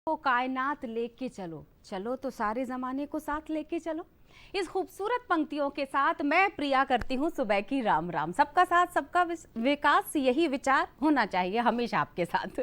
तो कायनात लेके चलो, चलो तो सारे जमाने को साथ लेके चलो। इस खूबसूरत पंक्तियों के साथ मैं प्रिया करती हूँ सुबह की राम राम। सबका साथ सबका विकास, यही विचार होना चाहिए हमेशा आपके साथ।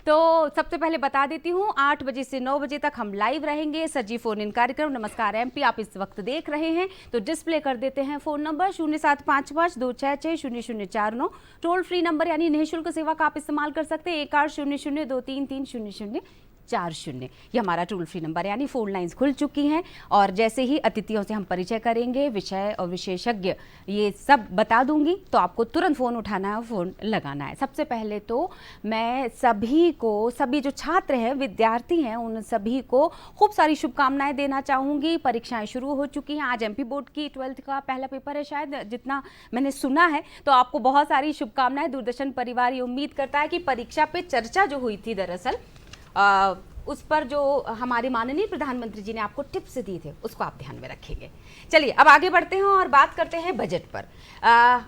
तो सबसे पहले बता देती हूँ 8 बजे से 9 बजे तक हम लाइव रहेंगे, सजीव फोन इन कार्यक्रम। नमस्कार एमपी, आप इस वक्त देख रहे हैं तो डिस्प्ले कर देते हैं phone number 0755266049, toll free number यानी निःशुल्क सेवा का आप इस्तेमाल कर सकते हैं 1800233004। ये हमारा टोल फ्री नंबर यानी फोन लाइंस खुल चुकी हैं। और जैसे ही अतिथियों से हम परिचय करेंगे, विषय और विशेषज्ञ ये सब बता दूंगी, तो आपको तुरंत फ़ोन उठाना है और फ़ोन लगाना है। सबसे पहले तो मैं सभी जो छात्र हैं, विद्यार्थी हैं, उन सभी को खूब सारी शुभकामनाएं देना चाहूँगी। परीक्षाएं शुरू हो चुकी हैं। आज एमपी बोर्ड की 12th का पहला पेपर है शायद, जितना मैंने सुना है। तो आपको बहुत सारी शुभकामनाएं। दूरदर्शन परिवार ये उम्मीद करता है कि परीक्षा पे चर्चा जो हुई थी दरअसल उस पर जो हमारे माननीय प्रधानमंत्री जी ने आपको टिप्स दिए थे, उसको आप ध्यान में रखेंगे। चलिए अब आगे बढ़ते हैं और बात करते हैं बजट पर।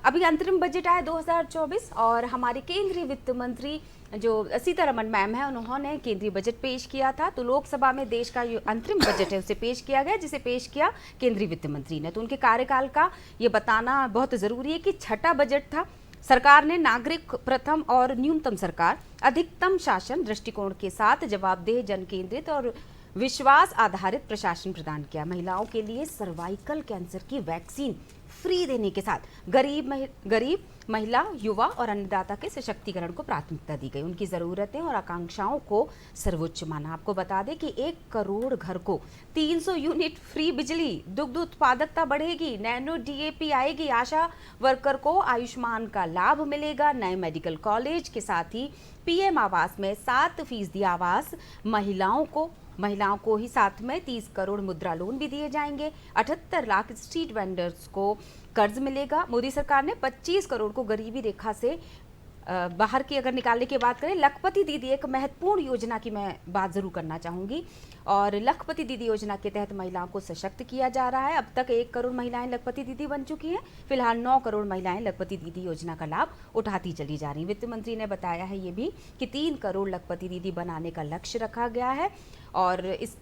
अभी अंतरिम बजट आया 2024 और हमारे केंद्रीय वित्त मंत्री जो सीतारमण मैम है, उन्होंने केंद्रीय बजट पेश किया था। तो लोकसभा में देश का जो अंतरिम बजट है उसे पेश किया गया, जिसे पेश किया केंद्रीय वित्त मंत्री ने। तो उनके कार्यकाल का ये बताना बहुत ज़रूरी है कि छठा बजट था। सरकार ने नागरिक प्रथम और न्यूनतम सरकार, अधिकतम शासन दृष्टिकोण के साथ जवाबदेह, जन केंद्रित और विश्वास आधारित प्रशासन प्रदान किया। महिलाओं के लिए सर्वाइकल कैंसर की वैक्सीन फ्री देने के साथ गरीब महिला, युवा और अन्नदाता के सशक्तिकरण को प्राथमिकता दी गई। उनकी ज़रूरतें और आकांक्षाओं को सर्वोच्च माना। आपको बता दें कि 1 करोड़ घर को 300 यूनिट फ्री बिजली, दुग्ध उत्पादकता बढ़ेगी, नैनो डीएपी आएगी, आशा वर्कर को आयुष्मान का लाभ मिलेगा, नए मेडिकल कॉलेज के साथ ही पीएम आवास में 7% आवास महिलाओं को ही साथ में 30 करोड़ मुद्रा लोन भी दिए जाएंगे। 78 लाख स्ट्रीट वेंडर्स को कर्ज मिलेगा। मोदी सरकार ने 25 करोड़ को गरीबी रेखा से बाहर की अगर निकालने की बात करें, लखपति दीदी एक महत्वपूर्ण योजना की मैं बात जरूर करना चाहूँगी। और लखपति दीदी योजना के तहत महिलाओं को सशक्त किया जा रहा है। अब तक 1 करोड़ महिलाएं लखपति दीदी बन चुकी हैं। फिलहाल 9 करोड़ महिलाएं लखपति दीदी योजना का लाभ उठाती चली जा रही। वित्त मंत्री ने बताया है ये भी कि 3 करोड़ लखपति दीदी बनाने का लक्ष्य रखा गया है और इस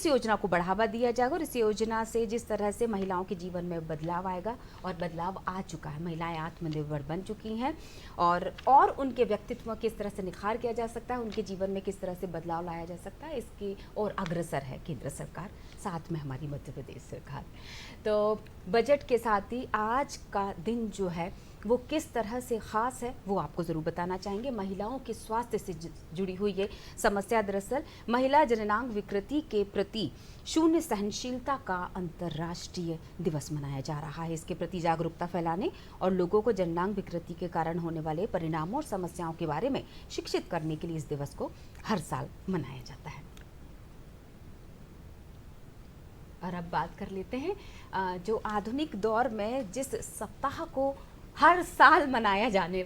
योजना को बढ़ावा दिया जाएगा। और इस योजना से जिस तरह से महिलाओं के जीवन में बदलाव आएगा, और बदलाव आ चुका है, महिलाएं आत्मनिर्भर बन चुकी हैं और उनके व्यक्तित्व में किस तरह से निखार किया जा सकता है, उनके जीवन में किस तरह से बदलाव लाया जा सकता है, इसकी और अग्रसर है केंद्र सरकार, साथ में हमारी मध्य प्रदेश सरकार। तो बजट के साथ ही आज का दिन जो है वो किस तरह से ख़ास है वो आपको ज़रूर बताना चाहेंगे। महिलाओं के स्वास्थ्य से जुड़ी हुई ये समस्या, दरअसल महिला जननांग विकृति के प्रति शून्य सहनशीलता का अंतर्राष्ट्रीय दिवस मनाया जा रहा है। इसके प्रति जागरूकता फैलाने और लोगों को जननांग विकृति के कारण होने वाले परिणामों और समस्याओं के बारे में शिक्षित करने के लिए इस दिवस को हर साल मनाया जाता है। और अब बात कर लेते हैं जो आधुनिक दौर में जिस सप्ताह को हर साल मनाया जाने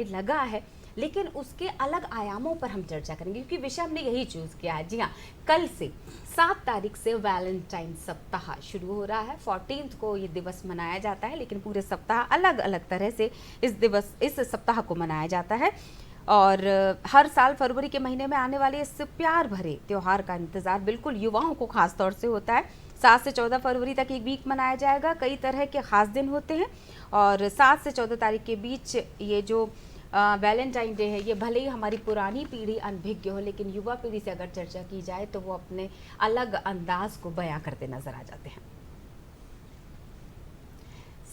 लगा है, लेकिन उसके अलग आयामों पर हम चर्चा करेंगे, क्योंकि विषय हमने यही चूज़ किया है। जी हाँ, कल से 7 तारीख से वैलेंटाइन सप्ताह शुरू हो रहा है। 14th को ये दिवस मनाया जाता है, लेकिन पूरे सप्ताह अलग अलग तरह से इस सप्ताह को मनाया जाता है। और हर साल फरवरी के महीने में आने वाले इस प्यार भरे त्यौहार का इंतज़ार बिल्कुल युवाओं को खास तौर से होता है। 7 से 14 फरवरी तक एक वीक मनाया जाएगा। कई तरह के खास दिन होते हैं और 7 से 14 तारीख के बीच ये जो वैलेंटाइन डे है, ये भले ही हमारी पुरानी पीढ़ी अनभिज्ञ हो, लेकिन युवा पीढ़ी से अगर चर्चा की जाए तो वो अपने अलग अंदाज को बयां करते नजर आ जाते हैं।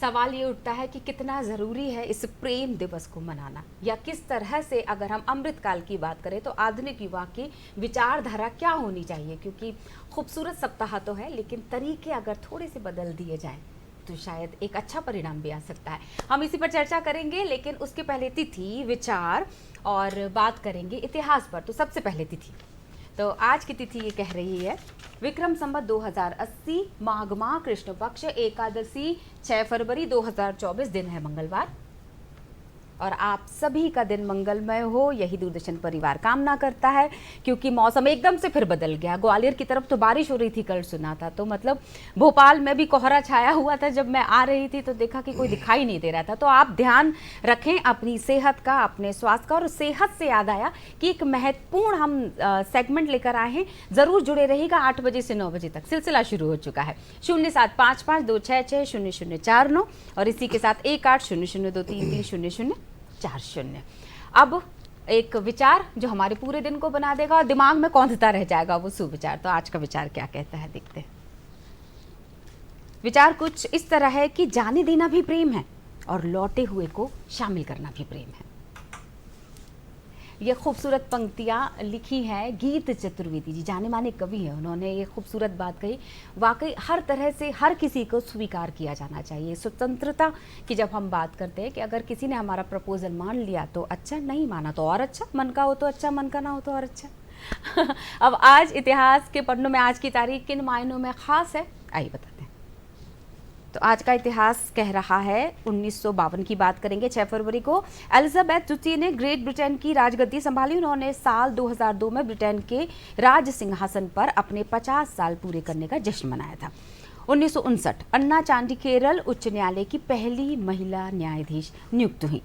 सवाल ये उठता है कि कितना ज़रूरी है इस प्रेम दिवस को मनाना, या किस तरह से अगर हम अमृतकाल की बात करें तो आधुनिक युवा की विचारधारा क्या होनी चाहिए, क्योंकि खूबसूरत सप्ताह तो है, लेकिन तरीके अगर थोड़े से बदल दिए जाएं तो शायद एक अच्छा परिणाम भी आ सकता है। हम इसी पर चर्चा करेंगे, लेकिन उसके पहले तिथि, विचार और बात करेंगे इतिहास पर। तो सबसे पहले तिथि, तो आज की तिथि ये कह रही है विक्रम संवत 2080, माघ माह, कृष्ण पक्ष, एकादशी 6 फरवरी 2024, दिन है मंगलवार। और आप सभी का दिन मंगलमय हो, यही दूरदर्शन परिवार कामना करता है। क्योंकि मौसम एकदम से फिर बदल गया। ग्वालियर की तरफ तो बारिश हो रही थी, कल सुना था, तो मतलब भोपाल में भी कोहरा छाया हुआ था। जब मैं आ रही थी तो देखा कि कोई दिखाई नहीं दे रहा था। तो आप ध्यान रखें अपनी सेहत का, अपने स्वास्थ्य का। और सेहत से याद आया कि एक महत्वपूर्ण हम सेगमेंट लेकर आए हैं, जरूर जुड़े रहिएगा। 8 बजे से 9 बजे तक सिलसिला शुरू हो चुका है। 0755266009 और इसी के साथ 1800233040। अब एक विचार जो हमारे पूरे दिन को बना देगा और दिमाग में कौंधता रह जाएगा, वो सुविचार। तो आज का विचार क्या कहता है, देखते हैं। विचार कुछ इस तरह है कि जाने देना भी प्रेम है और लौटे हुए को शामिल करना भी प्रेम है। ये खूबसूरत पंक्तियाँ लिखी हैं गीत चतुर्वेदी जी, जाने माने कवि हैं। उन्होंने ये खूबसूरत बात कही। वाकई हर तरह से हर किसी को स्वीकार किया जाना चाहिए। स्वतंत्रता की जब हम बात करते हैं कि अगर किसी ने हमारा प्रपोजल मान लिया तो अच्छा, नहीं माना तो और अच्छा, मन का हो तो अच्छा, मन का ना हो तो और अच्छा। अब आज इतिहास के पन्नों में आज की तारीख किन मायनों में खास है, आइए बताते हैं। तो आज का इतिहास कह रहा है 1952 की बात करेंगे। 6 फरवरी को एलिजाबेथ द्वितीय ने ग्रेट ब्रिटेन की राजगद्दी संभाली। उन्होंने साल 2002 में ब्रिटेन के राज सिंहासन पर अपने 50 साल पूरे करने का जश्न मनाया था। 1959 अन्ना चांडिकेरल उच्च न्यायालय की पहली महिला न्यायाधीश नियुक्त हुई।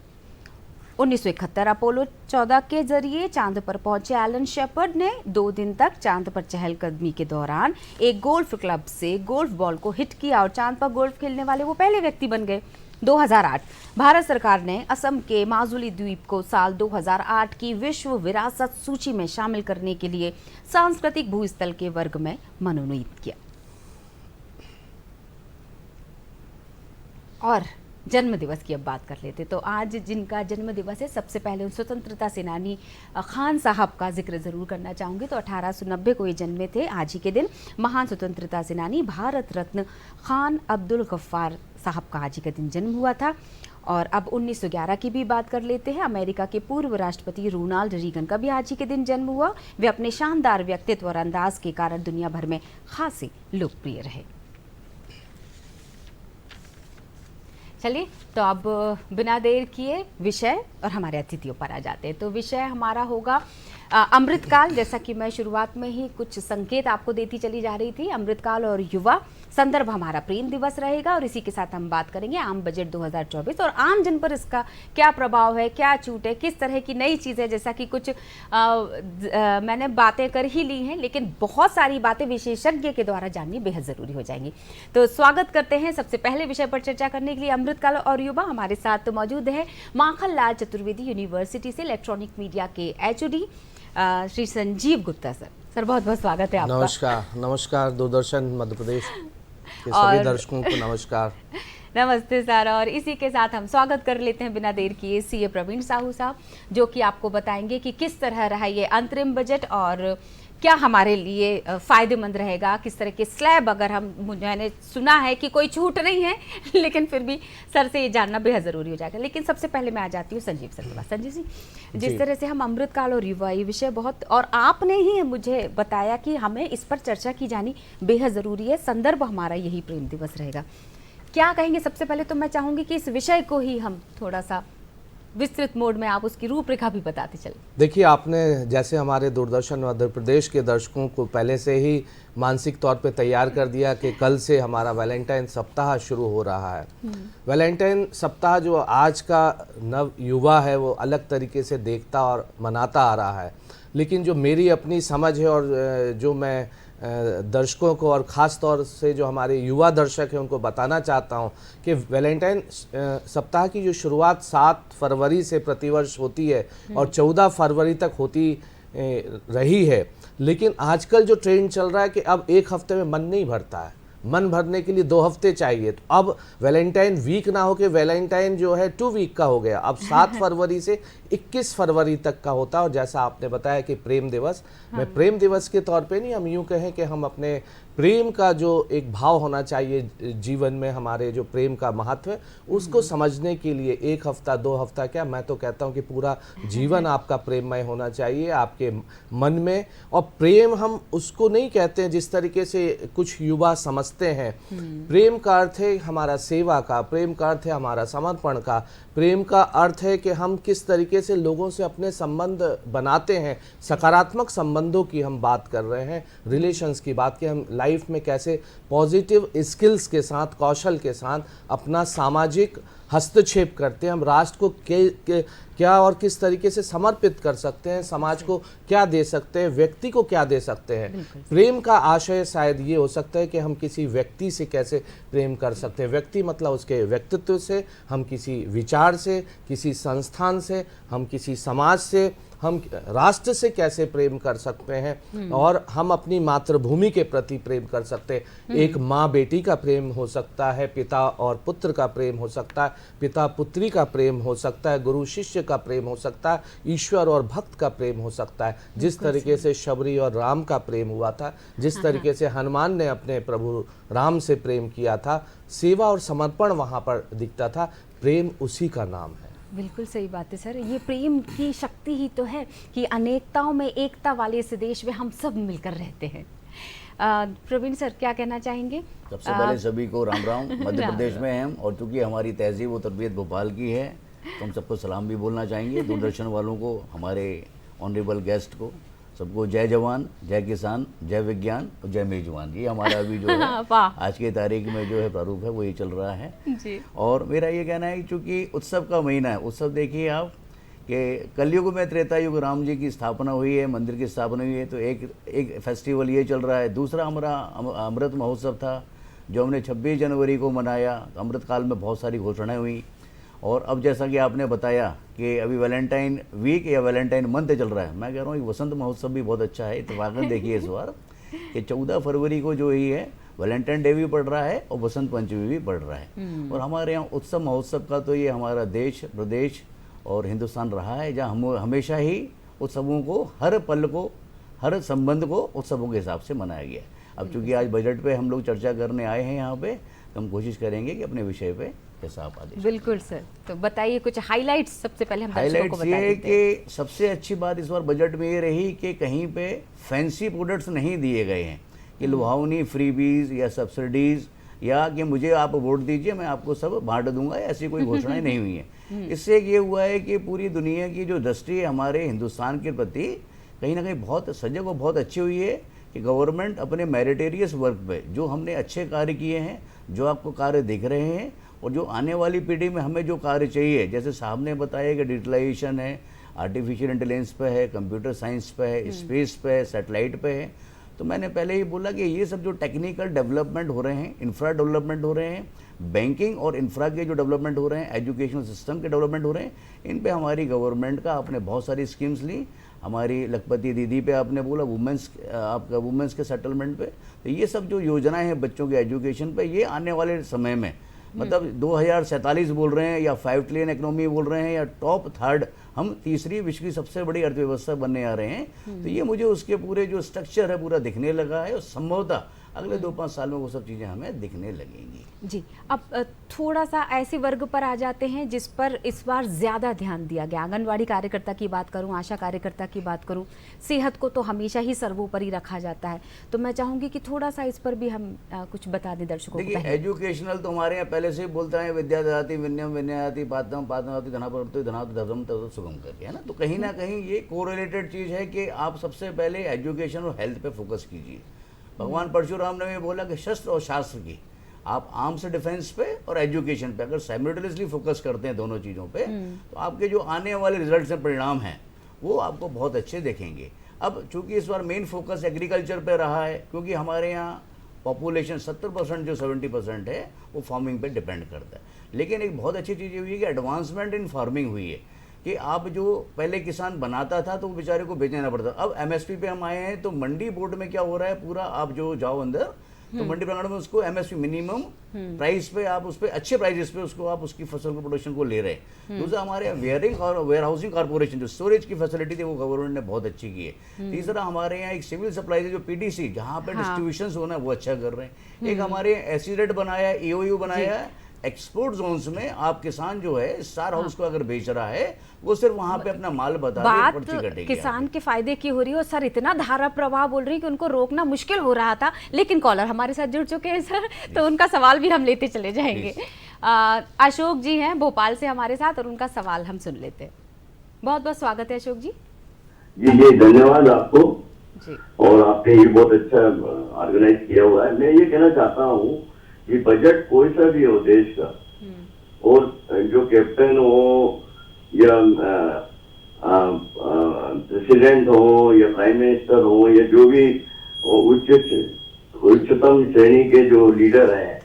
1971 अपोलो 14 के जरिए चांद पर पहुंचे एलन शेपर्ड ने 2 दिन तक चांद पर चहलकदमी के दौरान एक गोल्फ क्लब से गोल्फ बॉल को हिट किया और चांद पर गोल्फ खेलने वाले वो पहले व्यक्ति बन गए। 2008 भारत सरकार ने असम के माजुली द्वीप को साल 2008 की विश्व विरासत सूची में शामिल करने के लिए सांस्कृतिक भूस्थल के वर्ग में मनोनीत किया। और जन्म दिवस की अब बात कर लेते, तो आज जिनका जन्म दिवस है, सबसे पहले स्वतंत्रता सेनानी खान साहब का जिक्र जरूर करना चाहूँगी। तो 1890 को ये जन्मे थे। आज ही के दिन महान स्वतंत्रता सेनानी भारत रत्न खान अब्दुल गफ्फार साहब का आज ही के दिन जन्म हुआ था। और अब 1911 की भी बात कर लेते हैं। अमेरिका के पूर्व राष्ट्रपति रोनाल्ड रीगन का भी आज ही के दिन जन्म हुआ। वे अपने शानदार व्यक्तित्व और अंदाज के कारण दुनिया भर में खासे लोकप्रिय रहे। चलिए, तो अब बिना देर किए विषय और हमारे अतिथियों पर आ जाते हैं। तो विषय हमारा होगा अमृतकाल। जैसा कि मैं शुरुआत में ही कुछ संकेत आपको देती चली जा रही थी, अमृतकाल और युवा। संदर्भ हमारा प्रेम दिवस रहेगा और इसी के साथ हम बात करेंगे आम बजट 2024 और आम जन पर इसका क्या प्रभाव है, क्या छूट है, किस तरह की नई चीज़ें। जैसा कि कुछ मैंने बातें कर ही ली हैं, लेकिन बहुत सारी बातें विशेषज्ञ के द्वारा जाननी बेहद ज़रूरी हो जाएंगी। तो स्वागत करते हैं सबसे पहले विषय पर चर्चा करने के लिए अमृतकाल और युवा। हमारे साथ मौजूद है माखनलाल चतुर्वेदी यूनिवर्सिटी से इलेक्ट्रॉनिक मीडिया के HOD Shri Sanjeev Gupta sir. Sir बहुत बहुत स्वागत है आपका। नमस्कार। नमस्कार दूरदर्शन मध्य प्रदेश के सभी दर्शकों को नमस्कार। नमस्ते सर। और इसी के साथ हम स्वागत कर लेते हैं बिना देर किए CA प्रवीण साहू साहब, जो कि आपको बताएंगे कि किस तरह रहा ये अंतरिम बजट और क्या हमारे लिए फ़ायदेमंद रहेगा। किस तरह के स्लैब, अगर मैंने सुना है कि कोई छूट नहीं है, लेकिन फिर भी सर से ये जानना बेहद ज़रूरी हो जाएगा। लेकिन सबसे पहले मैं आ जाती हूँ संजीव सर के पास। संजीव जी, जिस तरह से हम अमृतकाल और युवा, ये विषय बहुत, और आपने ही मुझे बताया कि हमें इस पर चर्चा की जानी बेहद ज़रूरी है। संदर्भ हमारा यही प्रेम दिवस रहेगा। क्या कहेंगे? सबसे पहले तो मैं चाहूँगी कि इस विषय को ही हम थोड़ा सा विस्तृत मोड में आप उसकी रूपरेखा भी बताते चले। देखिए, आपने जैसे हमारे दूरदर्शन मध्य प्रदेश के दर्शकों को पहले से ही मानसिक तौर पे तैयार कर दिया कि कल से हमारा वैलेंटाइन सप्ताह शुरू हो रहा है। वैलेंटाइन सप्ताह जो आज का नव युवा है वो अलग तरीके से देखता और मनाता आ रहा है, लेकिन जो मेरी अपनी समझ है और जो मैं दर्शकों को और ख़ास तौर से जो हमारे युवा दर्शक हैं उनको बताना चाहता हूं कि वैलेंटाइन सप्ताह की जो शुरुआत 7 फरवरी से प्रतिवर्ष होती है और 14 फरवरी तक होती रही है, लेकिन आजकल जो ट्रेंड चल रहा है कि अब एक हफ्ते में मन नहीं भरता है, मन भरने के लिए 2 हफ्ते चाहिए। तो अब वैलेंटाइन वीक ना हो के वैलेंटाइन जो है 2 वीक का हो गया। अब 7 फरवरी से 21 फरवरी तक का होता है। और जैसा आपने बताया कि प्रेम दिवस, मैं प्रेम दिवस के तौर पे नहीं, हम यूँ कहें कि हम अपने प्रेम का जो एक भाव होना चाहिए जीवन में, हमारे जो प्रेम का महत्व है उसको समझने के लिए 1 हफ्ता 2 हफ्ता क्या, मैं तो कहता हूँ कि पूरा जीवन आपका प्रेममय होना चाहिए आपके मन में। और प्रेम हम उसको नहीं कहते हैं जिस तरीके से कुछ युवा समझ समझते हैं। प्रेम का अर्थ है हमारा सेवा का, प्रेम का अर्थ है हमारा समर्पण का, प्रेम का अर्थ है कि हम किस तरीके से लोगों से अपने संबंध बनाते हैं। सकारात्मक संबंधों की हम बात कर रहे हैं, रिलेशंस की बात की, हम लाइफ में कैसे पॉजिटिव स्किल्स के साथ, कौशल के साथ अपना सामाजिक हस्तक्षेप करते हैं, हम राष्ट्र को क्या और किस तरीके से समर्पित कर सकते हैं, समाज को क्या दे सकते हैं, व्यक्ति को क्या दे सकते हैं। प्रेम का आशय शायद ये हो सकता है कि हम किसी व्यक्ति से कैसे प्रेम कर सकते हैं। व्यक्ति मतलब उसके व्यक्तित्व से, हम किसी विचार से, किसी संस्थान से, हम किसी समाज से, हम राष्ट्र से कैसे प्रेम कर सकते हैं, और हम अपनी मातृभूमि के प्रति प्रेम कर सकते हैं। एक माँ बेटी का प्रेम हो सकता है, पिता और पुत्र का प्रेम हो सकता है, पिता पुत्री का प्रेम हो सकता है, गुरु शिष्य का प्रेम हो सकता है, ईश्वर और भक्त का प्रेम हो सकता है। जिस तरीके से शबरी और राम का प्रेम हुआ था, जिस तरीके से हनुमान ने अपने प्रभु राम से प्रेम किया था, सेवा और समर्पण वहाँ पर दिखता था। प्रेम उसी का नाम है। बिल्कुल सही बात है सर। ये प्रेम की शक्ति ही तो है कि अनेकताओं में एकता वाले इस देश में हम सब मिलकर रहते हैं। प्रवीण सर क्या कहना चाहेंगे? सबसे पहले सभी को राम राम। मध्य प्रदेश में हैं हम, और चूंकि हमारी तहजीब और तरबियत भोपाल की है, तो हम सबको सलाम भी बोलना चाहेंगे। दूरदर्शन वालों को, हमारे ऑनरेबल गेस्ट को, सबको जय जवान, जय किसान, जय विज्ञान और जय मेजबान। ये हमारा अभी जो है आज की तारीख में जो है प्रारूप है वो ये चल रहा है जी। और मेरा ये कहना है कि चूंकि उत्सव का महीना है, उत्सव देखिए आप कि कलयुग में त्रेता युग राम जी की स्थापना हुई है, मंदिर की स्थापना हुई है, तो एक फेस्टिवल ये चल रहा है। दूसरा हमारा अमृत महोत्सव था जो हमने 26 जनवरी को मनाया। अमृत काल में बहुत सारी घोषणाएं हुई, और अब जैसा कि आपने बताया कि अभी वैलेंटाइन वीक या वैलेंटाइन मंथ चल रहा है, मैं कह रहा हूँ वसंत महोत्सव भी बहुत अच्छा है। इत्तेफाकन देखिए इस बार कि 14 फरवरी को जो ही है वैलेंटाइन डे भी पड़ रहा है और बसंत पंचमी भी पड़ रहा है। और हमारे यहाँ उत्सव महोत्सव का तो ये हमारा देश प्रदेश और हिंदुस्तान रहा है जहाँ हम हमेशा ही उत्सवों को, हर पल को, हर संबंध को उत्सवों के हिसाब से मनाया गया है। अब चूंकि आज बजट पे हम लोग चर्चा करने आए हैं यहाँ पे, तो हम कोशिश करेंगे कि अपने विषय पे कैसा आप आदेश। बिल्कुल सर, तो बताइए कुछ हाइलाइट्स। सबसे पहले हम दर्शकों को बता हाइलाइट्स ये देते हैं कि सबसे अच्छी बात इस बार बजट में ये रही कि कहीं पे फैंसी प्रोडक्ट्स नहीं दिए गए हैं कि लुभावनी फ्रीबीज या सब्सिडीज या कि मुझे आप वोट दीजिए मैं आपको सब बांट दूंगा, ऐसी कोई घोषणाएं नहीं हुई है। इससे ये हुआ है कि पूरी दुनिया की जो दृष्टि है हमारे हिंदुस्तान के प्रति कहीं ना कहीं बहुत सजग और बहुत अच्छी हुई है कि गवर्नमेंट अपने मेरिटेरियस वर्क पे जो हमने अच्छे कार्य किए हैं, जो आपको कार्य दिख रहे हैं, और जो आने वाली पीढ़ी में हमें जो कार्य चाहिए, जैसे साहब ने बताया कि डिजिटलाइजेशन है, आर्टिफिशियल इंटेलिजेंस पे है, कंप्यूटर साइंस पे है, स्पेस पे है, सैटेलाइट पे है। तो मैंने पहले ही बोला कि ये सब जो टेक्निकल डेवलपमेंट हो रहे हैं, इंफ्रा डेवलपमेंट हो रहे हैं, बैंकिंग और इंफ्रा के जो डेवलपमेंट हो रहे हैं, एजुकेशन सिस्टम के डेवलपमेंट हो रहे हैं, इन पे हमारी गवर्नमेंट का आपने बहुत सारी स्कीम्स ली। हमारी लखपति दीदी पे आपने बोला वुमेंस, आपका वुमेंस के सेटलमेंट पे, तो ये सब जो योजनाएं हैं बच्चों के एजुकेशन पे, ये आने वाले समय में मतलब 2047 बोल रहे हैं या 5 ट्रिलियन इकोनॉमी बोल रहे हैं या टॉप थर्ड, हम तीसरी विश्व की सबसे बड़ी अर्थव्यवस्था बनने आ रहे हैं। तो ये मुझे उसके पूरे जो स्ट्रक्चर है पूरा दिखने लगा है, और संभवतः अगले 2-5 साल में वो सब चीज़ें हमें दिखने लगेंगी। जी। अब थोड़ा सा ऐसे वर्ग पर आ जाते हैं जिस पर इस बार ज़्यादा ध्यान दिया गया। आंगनवाड़ी कार्यकर्ता की बात करूं, आशा कार्यकर्ता की बात करूं, सेहत को तो हमेशा ही सर्वोपरि रखा जाता है। तो मैं चाहूँगी कि थोड़ा सा इस पर भी हम कुछ बता दें दर्शकों को। देखिए एजुकेशनल तो हमारे यहाँ पहले से ही बोलता है विद्या ददाति विनयम विनयाति पात्रम पात्रनाति धनापरतो धनात् धर्म तद सुगम करके, है ना। तो कहीं ना कहीं ये कोरिलेटेड चीज़ है कि आप सबसे पहले एजुकेशन और हेल्थ पे फोकस कीजिए। भगवान परशुराम ने भी बोला कि शस्त्र और शास्त्र की, आप आर्म्स डिफेंस पे और एजुकेशन पे अगर साइमल्टेनियसली फोकस करते हैं दोनों चीज़ों पे, तो आपके जो आने वाले रिजल्ट्स हैं, परिणाम हैं, वो आपको बहुत अच्छे देखेंगे। अब चूंकि इस बार मेन फोकस एग्रीकल्चर पे रहा है, क्योंकि हमारे यहाँ पॉपुलेशन 70% जो 70% है वो फार्मिंग पे डिपेंड करता है। लेकिन एक बहुत अच्छी चीज़ ये हुई है कि एडवांसमेंट इन फार्मिंग हुई है कि आप जो पहले किसान बनाता था तो वो बेचारे को बेचना पड़ता। अब एमएसपी पे हम आए हैं, तो मंडी बोर्ड में क्या हो रहा है, पूरा आप जो जाओ अंदर तो मंडी प्रांगण में उसको एमएसपी मिनिमम प्राइस पे आप उस पे अच्छे प्राइसेस पे उसको आप उसकी फसल को प्रोडक्शन को ले रहे हैं। दूसरा हमारे वेयरिंग और वेयर हाउसिंग कॉर्पोरेशन जो स्टोरेज की फैसिलिटी थी वो गवर्नमेंट ने बहुत अच्छी की है। तीसरा हमारे यहाँ एक सिविल सप्लाई जो पीडीसी जहाँ पे डिस्ट्रीब्यूशन होना है वो अच्छा कर रहे हैं। एक हमारे एसीरेट बनाया है, ईओयू बनाया है, एक्सपोर्ट जोन्स में आप किसान जो है स्टार हाउस को अगर बेच रहा है वो सिर्फ वहां पे अपना माल बता दे, बात पर्ची कटेगी किसान आपकी। के फायदे की हो रही है और सर इतना धारा प्रवाह बोल रही है कि उनको रोकना मुश्किल हो रहा था, लेकिन कॉलर हमारे साथ जुड़ चुके हैं सर, तो उनका सवाल भी हम लेते चले जाएंगे। अशोक जी हैं भोपाल से हमारे साथ और उनका सवाल हम सुन लेते हैं। बहुत बहुत स्वागत है अशोक जी। जी धन्यवाद आपको। जी और आपने ये बहुत अच्छा ऑर्गेनाइज किया हुआ है। मैं ये कहना चाहता हूँ कि बजट कोई सा भी हो देश का, और जो कैप्टन हो या प्रेसिडेंट हो या प्राइम मिनिस्टर हो या जो भी उच्चतम श्रेणी के जो लीडर हैं,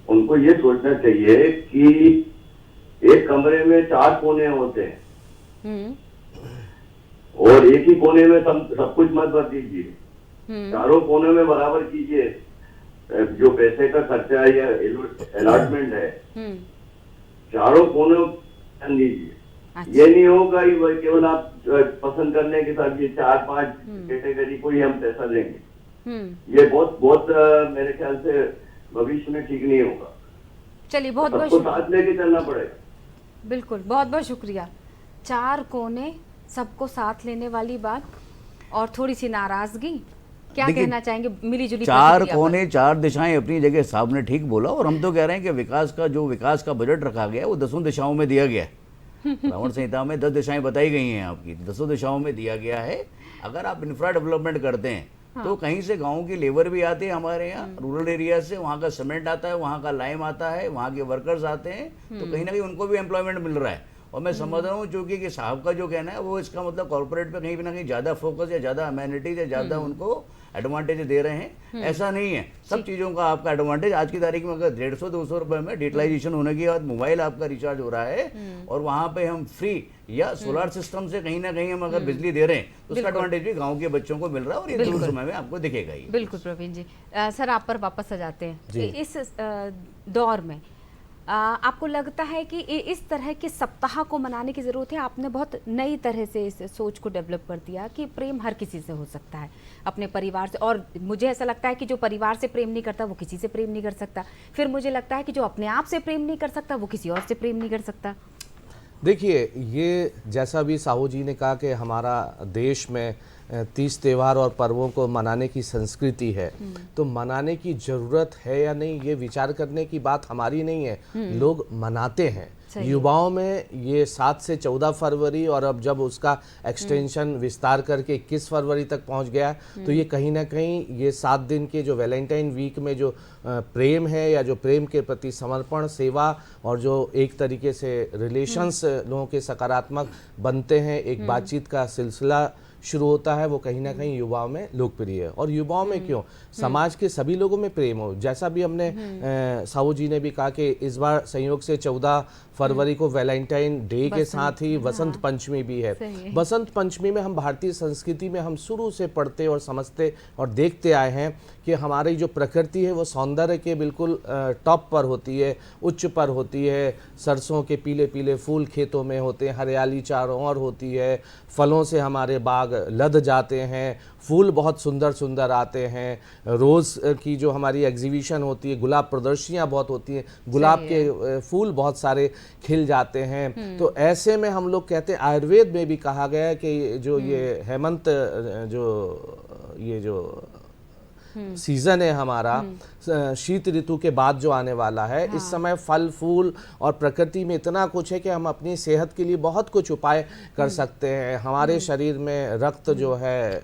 उनको ये सोचना चाहिए कि एक कमरे में 4 कोने होते हैं और एक ही कोने में सब कुछ मत भर दीजिए, चारों कोने में बराबर कीजिए। जो पैसे का खर्चा या अलॉटमेंट है चारों कोनों में दीजिए। अच्छा। ये नहीं होगा कि केवल आप पसंद करने के साथ ये 4-5 कैटेगरी को ही हम पैसा देंगे। ये बहुत मेरे ख्याल से भविष्य में ठीक नहीं होगा। चलिए बहुत बहुत सबको साथ लेके चलना पड़ेगा। बिल्कुल, बहुत बहुत शुक्रिया। 4 कोने, सबको साथ लेने वाली बात और थोड़ी सी नाराजगी, क्या देखिए, कहना चाहेंगे मिली जुली 4 प्रतिक्रिया कोने 4 दिशाएं अपनी जगह साहब ने ठीक बोला। और हम तो कह रहे हैं कि विकास का बजट रखा गया है वो 10 दिशाओं में दिया गया है। रावण संहिता में 10 दिशाएं बताई गई हैं आपकी, 10 दिशाओं में दिया गया है। अगर आप इंफ्रा डेवलपमेंट करते हैं तो कहीं से गाँव की लेबर भी आती है हमारे यहाँ, रूरल एरिया से, वहाँ का सीमेंट आता है, वहाँ का लाइम आता है, वहाँ के वर्कर्स आते हैं, तो कहीं ना कहीं उनको भी एम्प्लॉयमेंट मिल रहा है। और मैं समझ रहा हूँ चूंकि कि साहब का जो कहना है वो इसका मतलब कॉर्पोरेट पे कहीं ना कहीं ज़्यादा फोकस या ज़्यादा अमेनिटीज या ज़्यादा उनको एडवांटेज दे रहे हैं। ऐसा नहीं है, सब चीज़ों का आपका एडवांटेज। आज की तारीख में अगर 150-200 रुपए में डिजिटलाइजेशन होने के बाद मोबाइल आपका रिचार्ज हो रहा है और वहाँ पे हम फ्री या सोलर सिस्टम से कहीं ना कहीं हम अगर बिजली दे रहे हैं तो उसका एडवांटेज भी गाँव के बच्चों को मिल रहा है और ये दूर समय में आपको दिखेगा ही। बिल्कुल प्रवीण जी। सर आप पर वापस आ जाते हैं। इस दौर में आपको लगता है कि इस तरह के सप्ताह को मनाने की ज़रूरत है? आपने बहुत नई तरह से इस सोच को डेवलप कर दिया कि प्रेम हर किसी से हो सकता है, अपने परिवार से। और मुझे ऐसा लगता है कि जो परिवार से प्रेम नहीं करता वो किसी से प्रेम नहीं कर सकता। फिर मुझे लगता है कि जो अपने आप से प्रेम नहीं कर सकता वो किसी और से प्रेम नहीं कर सकता। देखिए, ये जैसा भी साहू जी ने कहा कि हमारा देश में 30 त्यौहार और पर्वों को मनाने की संस्कृति है, तो मनाने की ज़रूरत है या नहीं ये विचार करने की बात हमारी नहीं है, लोग मनाते हैं। युवाओं में ये 7 से 14 फरवरी और अब जब उसका एक्सटेंशन विस्तार करके 21 फरवरी तक पहुंच गया, तो ये कहीं ना कहीं ये 7 दिन के जो वैलेंटाइन वीक में जो प्रेम है या जो प्रेम के प्रति समर्पण, सेवा और जो एक तरीके से रिलेशंस लोगों के सकारात्मक बनते हैं, एक बातचीत का सिलसिला शुरू होता है, वो कहीं ना कहीं युवाओं में लोकप्रिय है। और युवाओं में क्यों, समाज के सभी लोगों में प्रेम हो। जैसा भी हमने साहू जी ने भी कहा कि इस बार संयोग से 14 फरवरी को वैलेंटाइन डे के साथ ही वसंत पंचमी भी है। वसंत पंचमी में हम भारतीय संस्कृति में हम शुरू से पढ़ते और समझते और देखते आए हैं कि हमारी जो प्रकृति है वो सौंदर्य के बिल्कुल टॉप पर होती है, उच्च पर होती है। सरसों के पीले पीले फूल खेतों में होते हैं, हरियाली चारों ओर होती है, फलों से हमारे बाग लद जाते हैं, फूल बहुत सुंदर सुंदर आते हैं, रोज़ की जो हमारी एग्जीबिशन होती है, गुलाब प्रदर्शनियाँ बहुत होती हैं, गुलाब के फूल बहुत सारे खिल जाते हैं। तो ऐसे में हम लोग कहते हैं, आयुर्वेद में भी कहा गया है कि जो ये हेमंत जो सीजन है हमारा, शीत ऋतु के बाद जो आने वाला है, इस समय फल फूल और प्रकृति में इतना कुछ है कि हम अपनी सेहत के लिए बहुत कुछ उपाय कर सकते हैं। हमारे शरीर में रक्त जो है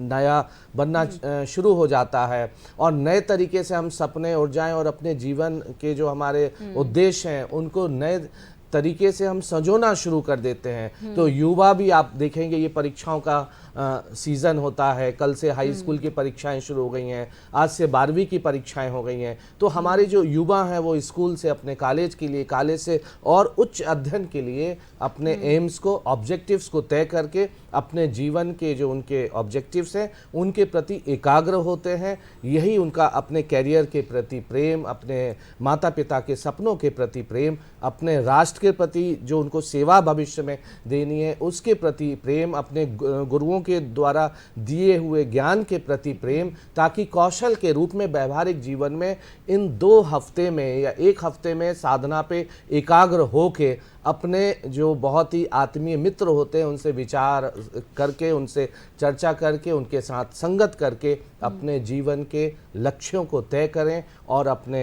नया बनना शुरू हो जाता है और नए तरीके से हम सपने, ऊर्जाएं और अपने जीवन के जो हमारे उद्देश्य हैं उनको नए तरीके से हम संजोना शुरू कर देते हैं। तो युवा भी आप देखेंगे, ये परीक्षाओं का सीज़न होता है। कल से हाई स्कूल की परीक्षाएं शुरू हो गई हैं, आज से 12वीं की परीक्षाएं हो गई हैं। तो हमारे जो युवा हैं वो स्कूल से अपने कॉलेज के लिए, कॉलेज से और उच्च अध्ययन के लिए अपने एम्स को, ऑब्जेक्टिव्स को तय करके अपने जीवन के जो उनके ऑब्जेक्टिव्स हैं उनके प्रति एकाग्र होते हैं। यही उनका अपने कैरियर के प्रति प्रेम, अपने माता पिता के सपनों के प्रति प्रेम, अपने राष्ट्र के प्रति जो उनको सेवा भविष्य में देनी है उसके प्रति प्रेम, अपने गुरुओं के द्वारा दिए हुए ज्ञान के प्रति प्रेम, ताकि कौशल के रूप में व्यवहारिक जीवन में इन 2 हफ्ते में या 1 हफ्ते में साधना पे एकाग्र होके अपने जो बहुत ही आत्मीय मित्र होते हैं उनसे विचार करके, उनसे चर्चा करके, उनके साथ संगत करके अपने जीवन के लक्ष्यों को तय करें और अपने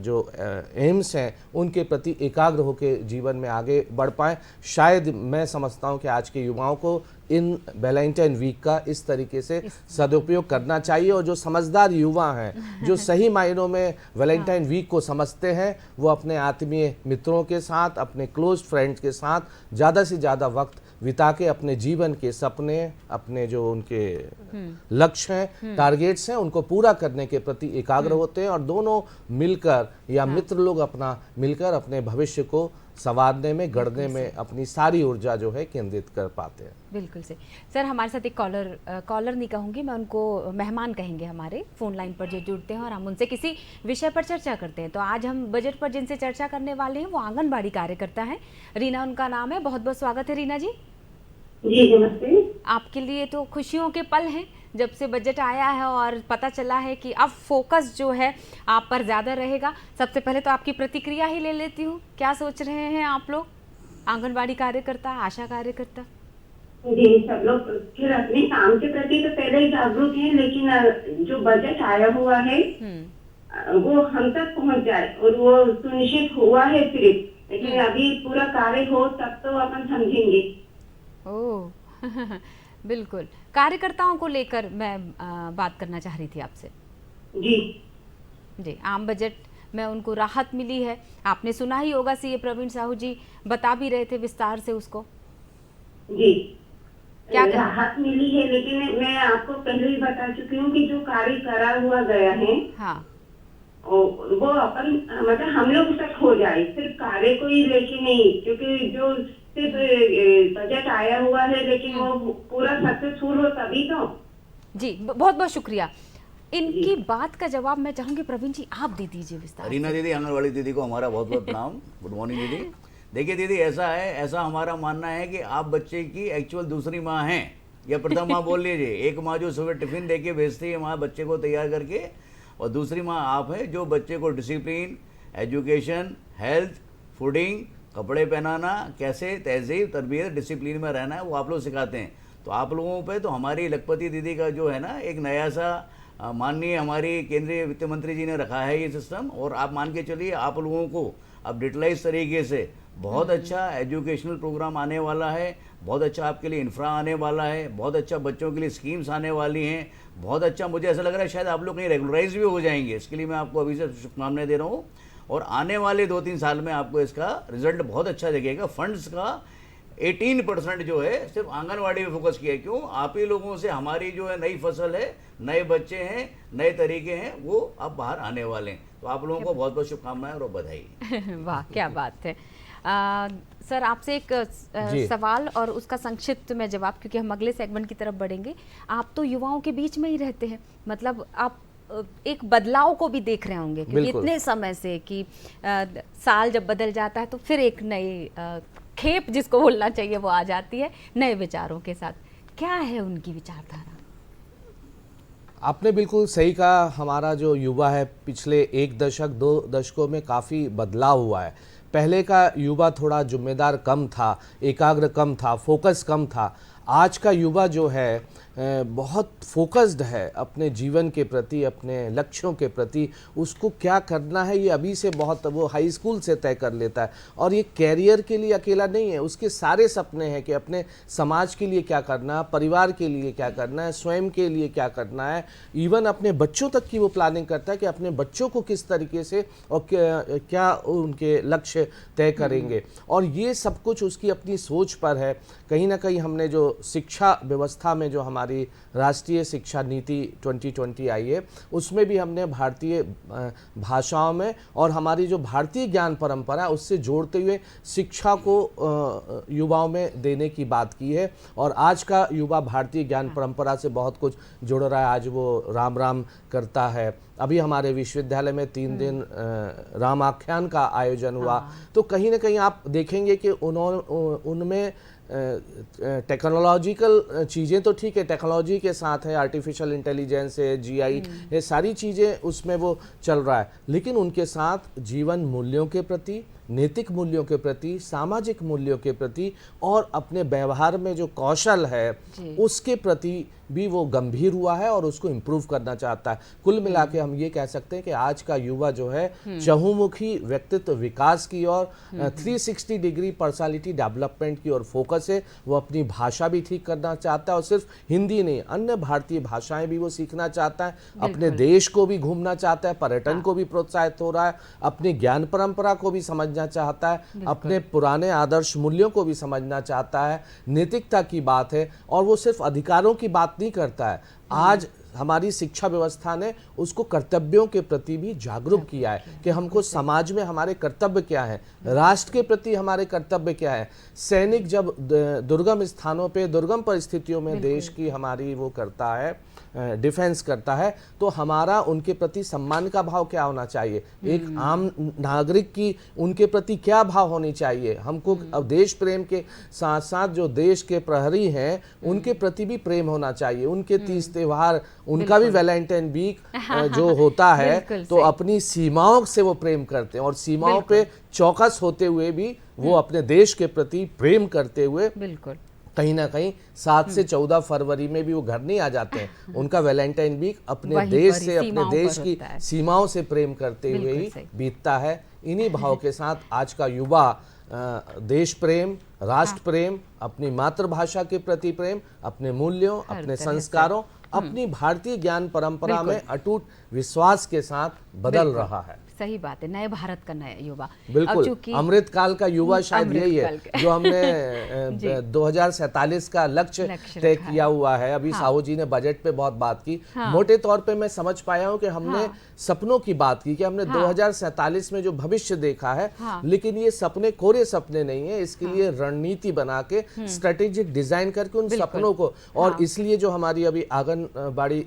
जो एम्स हैं उनके प्रति एकाग्र होकर जीवन में आगे बढ़ पाएं। शायद मैं समझता हूं कि आज के युवाओं को इन वैलेंटाइन वीक का इस तरीके से सदुपयोग करना चाहिए, और जो समझदार युवा हैं, जो सही मायनों में वैलेंटाइन वीक को समझते हैं, वो अपने आत्मीय मित्रों के साथ, अपने क्लोज फ्रेंड्स के साथ ज़्यादा से ज़्यादा वक्त बिता के अपने जीवन के सपने, अपने जो उनके लक्ष्य हैं, टारगेट्स हैं, उनको पूरा करने के प्रति एकाग्र होते हैं, और दोनों मिलकर या मित्र लोग अपना मिलकर अपने भविष्य को संवारने में, गढ़ने में अपनी सारी ऊर्जा जो है केंद्रित कर पाते हैं। बिल्कुल से सर, हमारे साथ एक कॉलर नहीं कहूँगी मैं, उनको मेहमान कहेंगे हमारे फ़ोन लाइन पर जो जुड़ते हैं, और हम उनसे किसी विषय पर चर्चा करते हैं। तो आज हम बजट पर जिनसे चर्चा करने वाले हैं वो आंगनबाड़ी कार्यकर्ता हैं, रीना उनका नाम है। बहुत बहुत स्वागत है रीना जी। जी नमस्ते। आपके लिए तो खुशियों के पल हैं जब से बजट आया है और पता चला है कि अब फोकस जो है आप पर ज़्यादा रहेगा। सबसे पहले तो आपकी प्रतिक्रिया ही ले लेती हूँ, क्या सोच रहे हैं आप लोग, आंगनबाड़ी कार्यकर्ता, आशा कार्यकर्ता? जी, सब लोग फिर अपने काम के प्रति तो पहले ही जागरूक हैं, लेकिन जो बजट आया हुआ है वो हम तक पहुंच जाए, और वो सुनिश्चित हुआ है सिर्फ, लेकिन अभी पूरा कार्य हो तब तो अपन समझेंगे। ओह बिल्कुल, कार्यकर्ताओं को लेकर मैं बात करना चाह रही थी आपसे। जी, आम बजट में उनको राहत मिली है, आपने सुना ही होगा, सीए प्रवीण साहू जी बता भी रहे थे विस्तार से उसको। जी, क्या राहत मिली है, लेकिन मैं आपको पहले ही बता चुकी हूँ कि जो कार्य करा हुआ गया है, हाँ, वो अपन मतलब हम लोग तक हो जाए, सिर्फ कार्य को ही लेके नहीं, क्योंकि जो सिर्फ बजट आया हुआ है लेकिन वो पूरा सक्सेसफुल हो तभी तो। जी, बहुत बहुत शुक्रिया। इनकी बात का जवाब मैं चाहूंगी प्रवीण जी आप दे दीजिए विस्तार। रीना दीदी, आंगनवाड़ी दीदी को हमारा बहुत बहुत प्रणाम। गुड मॉर्निंग दीदी। देखिए दीदी, ऐसा हमारा मानना है कि आप बच्चे की एक्चुअल दूसरी माँ हैं, या प्रथम माँ बोल लीजिए। एक माँ जो सुबह टिफिन दे के भेजती है माँ बच्चे को तैयार करके, और दूसरी माँ आप है जो बच्चे को डिसिप्लिन, एजुकेशन, हेल्थ, फूडिंग, कपड़े पहनाना, कैसे तहजीब, तरबियत, डिसिप्लिन में रहना है, वो आप लोग सिखाते हैं। तो आप लोगों पे तो हमारी लखपति दीदी का जो है ना एक नया सा माननीय हमारी केंद्रीय वित्त मंत्री जी ने रखा है ये सिस्टम, और आप मान के चलिए आप लोगों को अब डिटेलाइज तरीके से बहुत अच्छा एजुकेशनल प्रोग्राम आने वाला है, बहुत अच्छा आपके लिए इंफ्रा आने वाला है, बहुत अच्छा बच्चों के लिए स्कीम्स आने वाली हैं, बहुत अच्छा। मुझे ऐसा लग रहा है शायद आप लोग कहीं रेगुलराइज भी हो जाएंगे, इसके लिए मैं आपको अभी से शुभकामनाएं दे रहा हूँ। और आने वाले 2-3 साल में आपको इसका रिजल्ट बहुत अच्छा दिखेगा। फंड्स का 18% जो है सिर्फ आंगनवाड़ी में फोकस किया है। क्यों? आप ही लोगों से हमारी जो है नई फसल है, नए बच्चे हैं, नए तरीके हैं, वो अब बाहर आने वाले हैं। तो आप लोगों को बहुत बहुत शुभकामनाएं और बधाई। वाह क्या बात है। सर आपसे एक सवाल और उसका संक्षिप्त में जवाब, क्योंकि हम अगले सेगमेंट की तरफ बढ़ेंगे। आप तो युवाओं के बीच में ही रहते हैं, मतलब आप एक बदलाव को भी देख रहे होंगे, क्योंकि इतने समय से कि साल जब बदल जाता है तो फिर एक नई खेप जिसको बोलना चाहिए वो आ जाती है नए विचारों के साथ। क्या है उनकी विचारधारा? आपने बिल्कुल सही कहा। हमारा जो युवा है पिछले 1 दशक 2 दशकों में काफ़ी बदलाव हुआ है। पहले का युवा थोड़ा जिम्मेदार कम था, एकाग्र कम था, फोकस कम था। आज का युवा जो है बहुत फोकस्ड है अपने जीवन के प्रति, अपने लक्ष्यों के प्रति। उसको क्या करना है ये अभी से बहुत वो हाई स्कूल से तय कर लेता है, और ये कैरियर के लिए अकेला नहीं है, उसके सारे सपने हैं कि अपने समाज के लिए क्या करना है, परिवार के लिए क्या करना है, स्वयं के लिए क्या करना है। इवन अपने बच्चों तक की वो प्लानिंग करता है कि अपने बच्चों को किस तरीके से और क्या उनके लक्ष्य तय करेंगे, और ये सब कुछ उसकी अपनी सोच पर है। कहीं ना कहीं हमने जो शिक्षा व्यवस्था में जो हमारी राष्ट्रीय शिक्षा नीति 2020 आई है, उसमें भी हमने भारतीय भाषाओं में और हमारी जो भारतीय ज्ञान परंपरा उससे जोड़ते हुए शिक्षा को युवाओं में देने की बात की है। और आज का युवा भारतीय ज्ञान परंपरा से बहुत कुछ जुड़ रहा है। आज वो राम राम करता है। अभी हमारे विश्वविद्यालय में 3 दिन राम आख्यान का आयोजन हुआ। तो कहीं ना कहीं आप देखेंगे कि उनमें टेक्नोलॉजिकल चीज़ें तो ठीक है, टेक्नोलॉजी के साथ है, आर्टिफिशियल इंटेलिजेंस है, जीआई, ये सारी चीज़ें उसमें वो चल रहा है, लेकिन उनके साथ जीवन मूल्यों के प्रति, नैतिक मूल्यों के प्रति, सामाजिक मूल्यों के प्रति और अपने व्यवहार में जो कौशल है उसके प्रति भी वो गंभीर हुआ है और उसको इम्प्रूव करना चाहता है। कुल मिला के हम ये कह सकते हैं कि आज का युवा जो है चहुमुखी व्यक्तित्व विकास की और 360 डिग्री पर्सनालिटी डेवलपमेंट की ओर फोकस है। वो अपनी भाषा भी ठीक करना चाहता है और सिर्फ हिंदी नहीं, अन्य भारतीय भाषाएं भी वो सीखना चाहता है, अपने देश को भी घूमना चाहता है, पर्यटन को भी प्रोत्साहित हो रहा है, अपनी ज्ञान परंपरा को भी समझना चाहता है, अपने पुराने आदर्श मूल्यों को भी समझना चाहता है। नैतिकता की बात है और वो सिर्फ अधिकारों की बात नहीं करता है। आज हमारी शिक्षा व्यवस्था ने उसको कर्तव्यों के प्रति भी जागरूक किया है कि हमको समाज में हमारे कर्तव्य क्या है, राष्ट्र के प्रति हमारे कर्तव्य क्या है। सैनिक जब दुर्गम स्थानों पे, दुर्गम परिस्थितियों में देश की हमारी वो करता है, डिफेंस करता है, तो हमारा उनके प्रति सम्मान का भाव क्या होना चाहिए, एक आम नागरिक की उनके प्रति क्या भाव होनी चाहिए। हमको अब देश प्रेम के साथ साथ जो देश के प्रहरी हैं उनके प्रति भी प्रेम होना चाहिए। उनके 30 त्योहार, उनका भी वैलेंटाइन वीक जो होता है तो अपनी सीमाओं से वो प्रेम करते हैं और सीमाओं पे चौकस होते हुए भी वो अपने देश के प्रति प्रेम करते हुए बिल्कुल कहीं ना कहीं 7 से 14 फरवरी में भी वो घर नहीं आ जाते हैं। उनका वैलेंटाइन वीक अपने देश से, अपने देश की सीमाओं से प्रेम करते हुए ही बीतता है। इन्हीं भाव के साथ आज का युवा देश प्रेम, राष्ट्र प्रेम, अपनी मातृभाषा के प्रति प्रेम, अपने मूल्यों, अपने संस्कारों, अपनी भारतीय ज्ञान परंपरा में अटूट विश्वास के साथ बदल रहा है। सही बात है, नए भारत का नया युवा। बिल्कुल, अमृत काल का युवा शायद यही है जो हमने 2047 का लक्ष्य तय किया हुआ है। अभी साहू जी ने बजट पे बहुत बात की। मोटे तौर पे मैं समझ पाया हूँ कि हमने सपनों की बात की कि हमने 2047 में जो भविष्य देखा है, लेकिन ये सपने कोरे सपने नहीं है। इसके लिए रणनीति बना के, स्ट्रेटेजिक डिजाइन करके उन सपनों को, और इसलिए जो हमारी अभी आंगनबाड़ी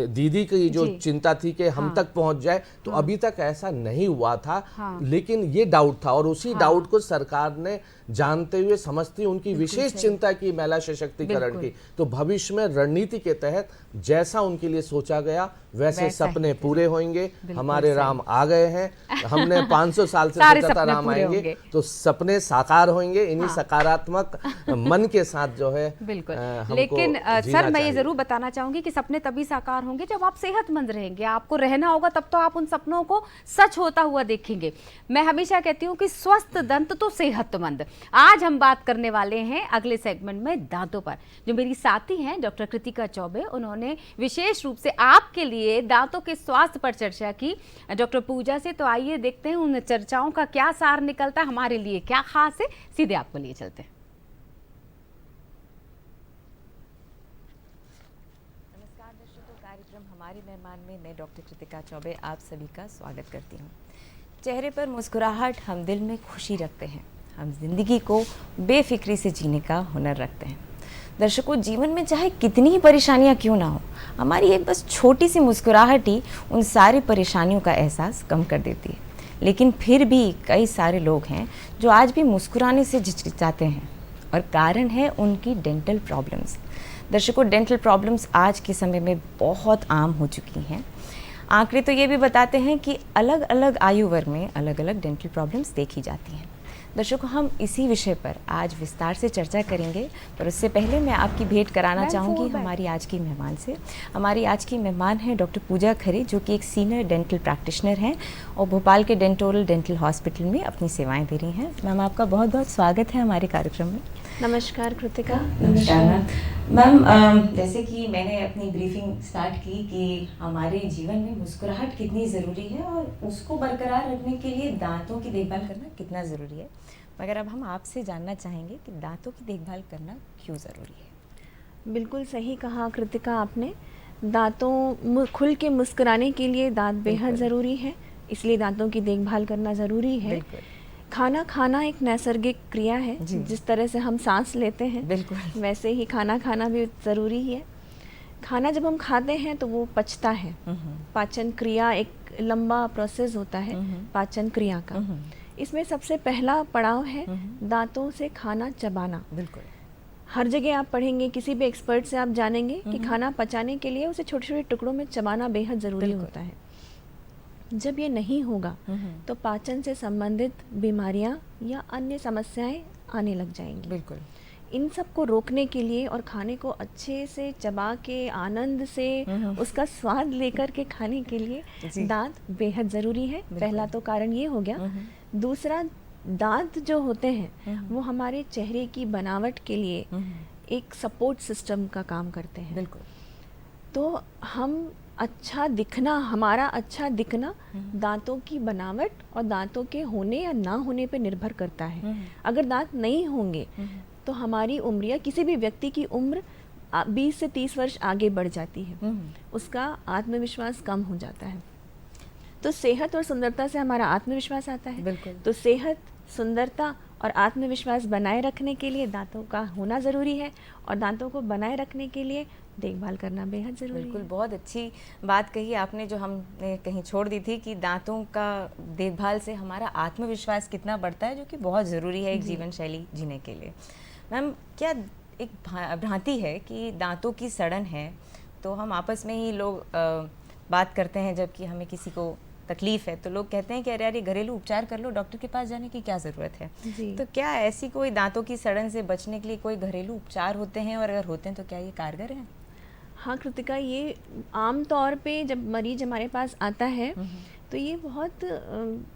दीदी की जो चिंता थी कि हम तक पहुंच जाए, तो अभी तक ऐसा नहीं हुआ था। लेकिन ये डाउट था और उसी डाउट को सरकार ने जानते हुए, समझते हुए उनकी विशेष चिंता की महिला सशक्तिकरण की। तो भविष्य में रणनीति के तहत जैसा उनके लिए सोचा गया वैसे सपने पूरे होंगे। हमारे राम आ गए हैं, हमने 500 साल से सोचा था राम आएंगे, तो सपने साकार होंगे। इन्हीं सकारात्मक मन के साथ जो है बिल्कुल। लेकिन सर, मैं ये जरूर बताना चाहूंगी कि सपने तभी साकार होंगे जब आप सेहतमंद रहेंगे। आपको रहना होगा, तब तो आप उन सपनों को सच होता हुआ देखेंगे। मैं हमेशा कहती हूँ कि स्वस्थ दंत तो सेहतमंद। आज हम बात करने वाले हैं अगले सेगमेंट में दांतों पर। जो मेरी साथी हैं डॉक्टर कृतिका चौबे, उन्होंने विशेष रूप से आपके लिए दांतों के स्वास्थ्य पर चर्चा की डॉक्टर पूजा से। तो आइए देखते हैं उन चर्चाओं का क्या सार निकलता है, हमारे लिए क्या खास है। सीधे आपको लिए चलते हैं। नमस्कार दर्शकों, कार्यक्रम हमारे मेहमान में मैं डॉक्टर कृतिका चौबे आप सभी का स्वागत करती हूँ। चेहरे पर मुस्कुराहट, हम दिल में खुशी रखते हैं, हम जिंदगी को बेफिक्री से जीने का हुनर रखते हैं। दर्शकों, जीवन में चाहे कितनी ही परेशानियां क्यों ना हो, हमारी एक बस छोटी सी मुस्कुराहट ही उन सारी परेशानियों का एहसास कम कर देती है। लेकिन फिर भी कई सारे लोग हैं जो आज भी मुस्कुराने से झिझकिचाते हैं और कारण है उनकी डेंटल प्रॉब्लम्स। दर्शकों, डेंटल प्रॉब्लम्स आज के समय में बहुत आम हो चुकी हैं। आंकड़े तो ये भी बताते हैं कि अलग अलग आयु वर्ग में अलग अलग डेंटल प्रॉब्लम्स देखी जाती हैं। दर्शकों, हम इसी विषय पर आज विस्तार से चर्चा करेंगे, पर उससे पहले मैं आपकी भेंट कराना चाहूँगी हमारी आज की मेहमान से। हमारी आज की मेहमान हैं डॉक्टर पूजा खरे, जो कि एक सीनियर डेंटल प्रैक्टिशनर हैं और भोपाल के डेंटोरल डेंटल हॉस्पिटल में अपनी सेवाएं दे रही हैं। मैम, आपका बहुत बहुत स्वागत है हमारे कार्यक्रम में। नमस्कार कृतिका। नमस्कार मैम। जैसे कि मैंने अपनी ब्रीफिंग स्टार्ट की कि हमारे जीवन में मुस्कुराहट कितनी ज़रूरी है और उसको बरकरार रखने के लिए दांतों की देखभाल करना कितना ज़रूरी है, मगर अब हम आपसे जानना चाहेंगे कि दांतों की देखभाल करना क्यों ज़रूरी है। बिल्कुल सही कहा कृतिका आपने। दांतों खुल के मुस्कुराने के लिए दांत बेहद ज़रूरी है, इसलिए दांतों की देखभाल करना ज़रूरी है। खाना खाना एक नैसर्गिक क्रिया है, जिस तरह से हम सांस लेते हैं बिल्कुल वैसे ही खाना खाना भी ज़रूरी है। खाना जब हम खाते हैं तो वो पचता है। पाचन क्रिया एक लंबा प्रोसेस होता है पाचन क्रिया का। इसमें सबसे पहला पड़ाव है दांतों से खाना चबाना। बिल्कुल हर जगह आप पढ़ेंगे, किसी भी एक्सपर्ट से आप जानेंगे कि खाना पचाने के लिए उसे छोटे छोटे टुकड़ों में चबाना बेहद ज़रूरी होता है। जब ये नहीं होगा तो पाचन से संबंधित बीमारियां या अन्य समस्याएं आने लग जाएंगी। बिल्कुल इन सब को रोकने के लिए और खाने को अच्छे से चबा के आनंद से उसका स्वाद लेकर के खाने के लिए दांत बेहद ज़रूरी है। पहला तो कारण ये हो गया। दूसरा, दांत जो होते हैं वो हमारे चेहरे की बनावट के लिए एक सपोर्ट सिस्टम का काम करते हैं। बिल्कुल। तो हम अच्छा दिखना, हमारा अच्छा दिखना दांतों की बनावट और दांतों के होने या ना होने पे निर्भर करता है। अगर दांत नहीं होंगे तो हमारी उम्र या किसी भी व्यक्ति की उम्र 20 से 30 वर्ष आगे बढ़ जाती है, उसका आत्मविश्वास कम हो जाता है। तो सेहत और सुंदरता से हमारा आत्मविश्वास आता है। बिल्कुल। तो सेहत, सुंदरता और आत्मविश्वास बनाए रखने के लिए दांतों का होना ज़रूरी है, और दांतों को बनाए रखने के लिए देखभाल करना बेहद ज़रूरी है। बिल्कुल, बहुत अच्छी बात कही आपने, जो हमने कहीं छोड़ दी थी कि दांतों का देखभाल से हमारा आत्मविश्वास कितना बढ़ता है, जो कि बहुत ज़रूरी है एक जीवन शैली जीने के लिए। मैम, क्या एक भ्रांति है कि दांतों की सड़न है तो हम आपस में ही लोग बात करते हैं, जबकि हमें किसी को तकलीफ़ है तो लोग कहते हैं कि अरे यार ये घरेलू उपचार कर लो, डॉक्टर के पास जाने की क्या ज़रूरत है। तो क्या ऐसी कोई दांतों की सड़न से बचने के लिए कोई घरेलू उपचार होते हैं, और अगर होते हैं तो क्या ये कारगर हैं? हाँ कृतिका, ये आम तौर पे जब मरीज हमारे पास आता है तो ये बहुत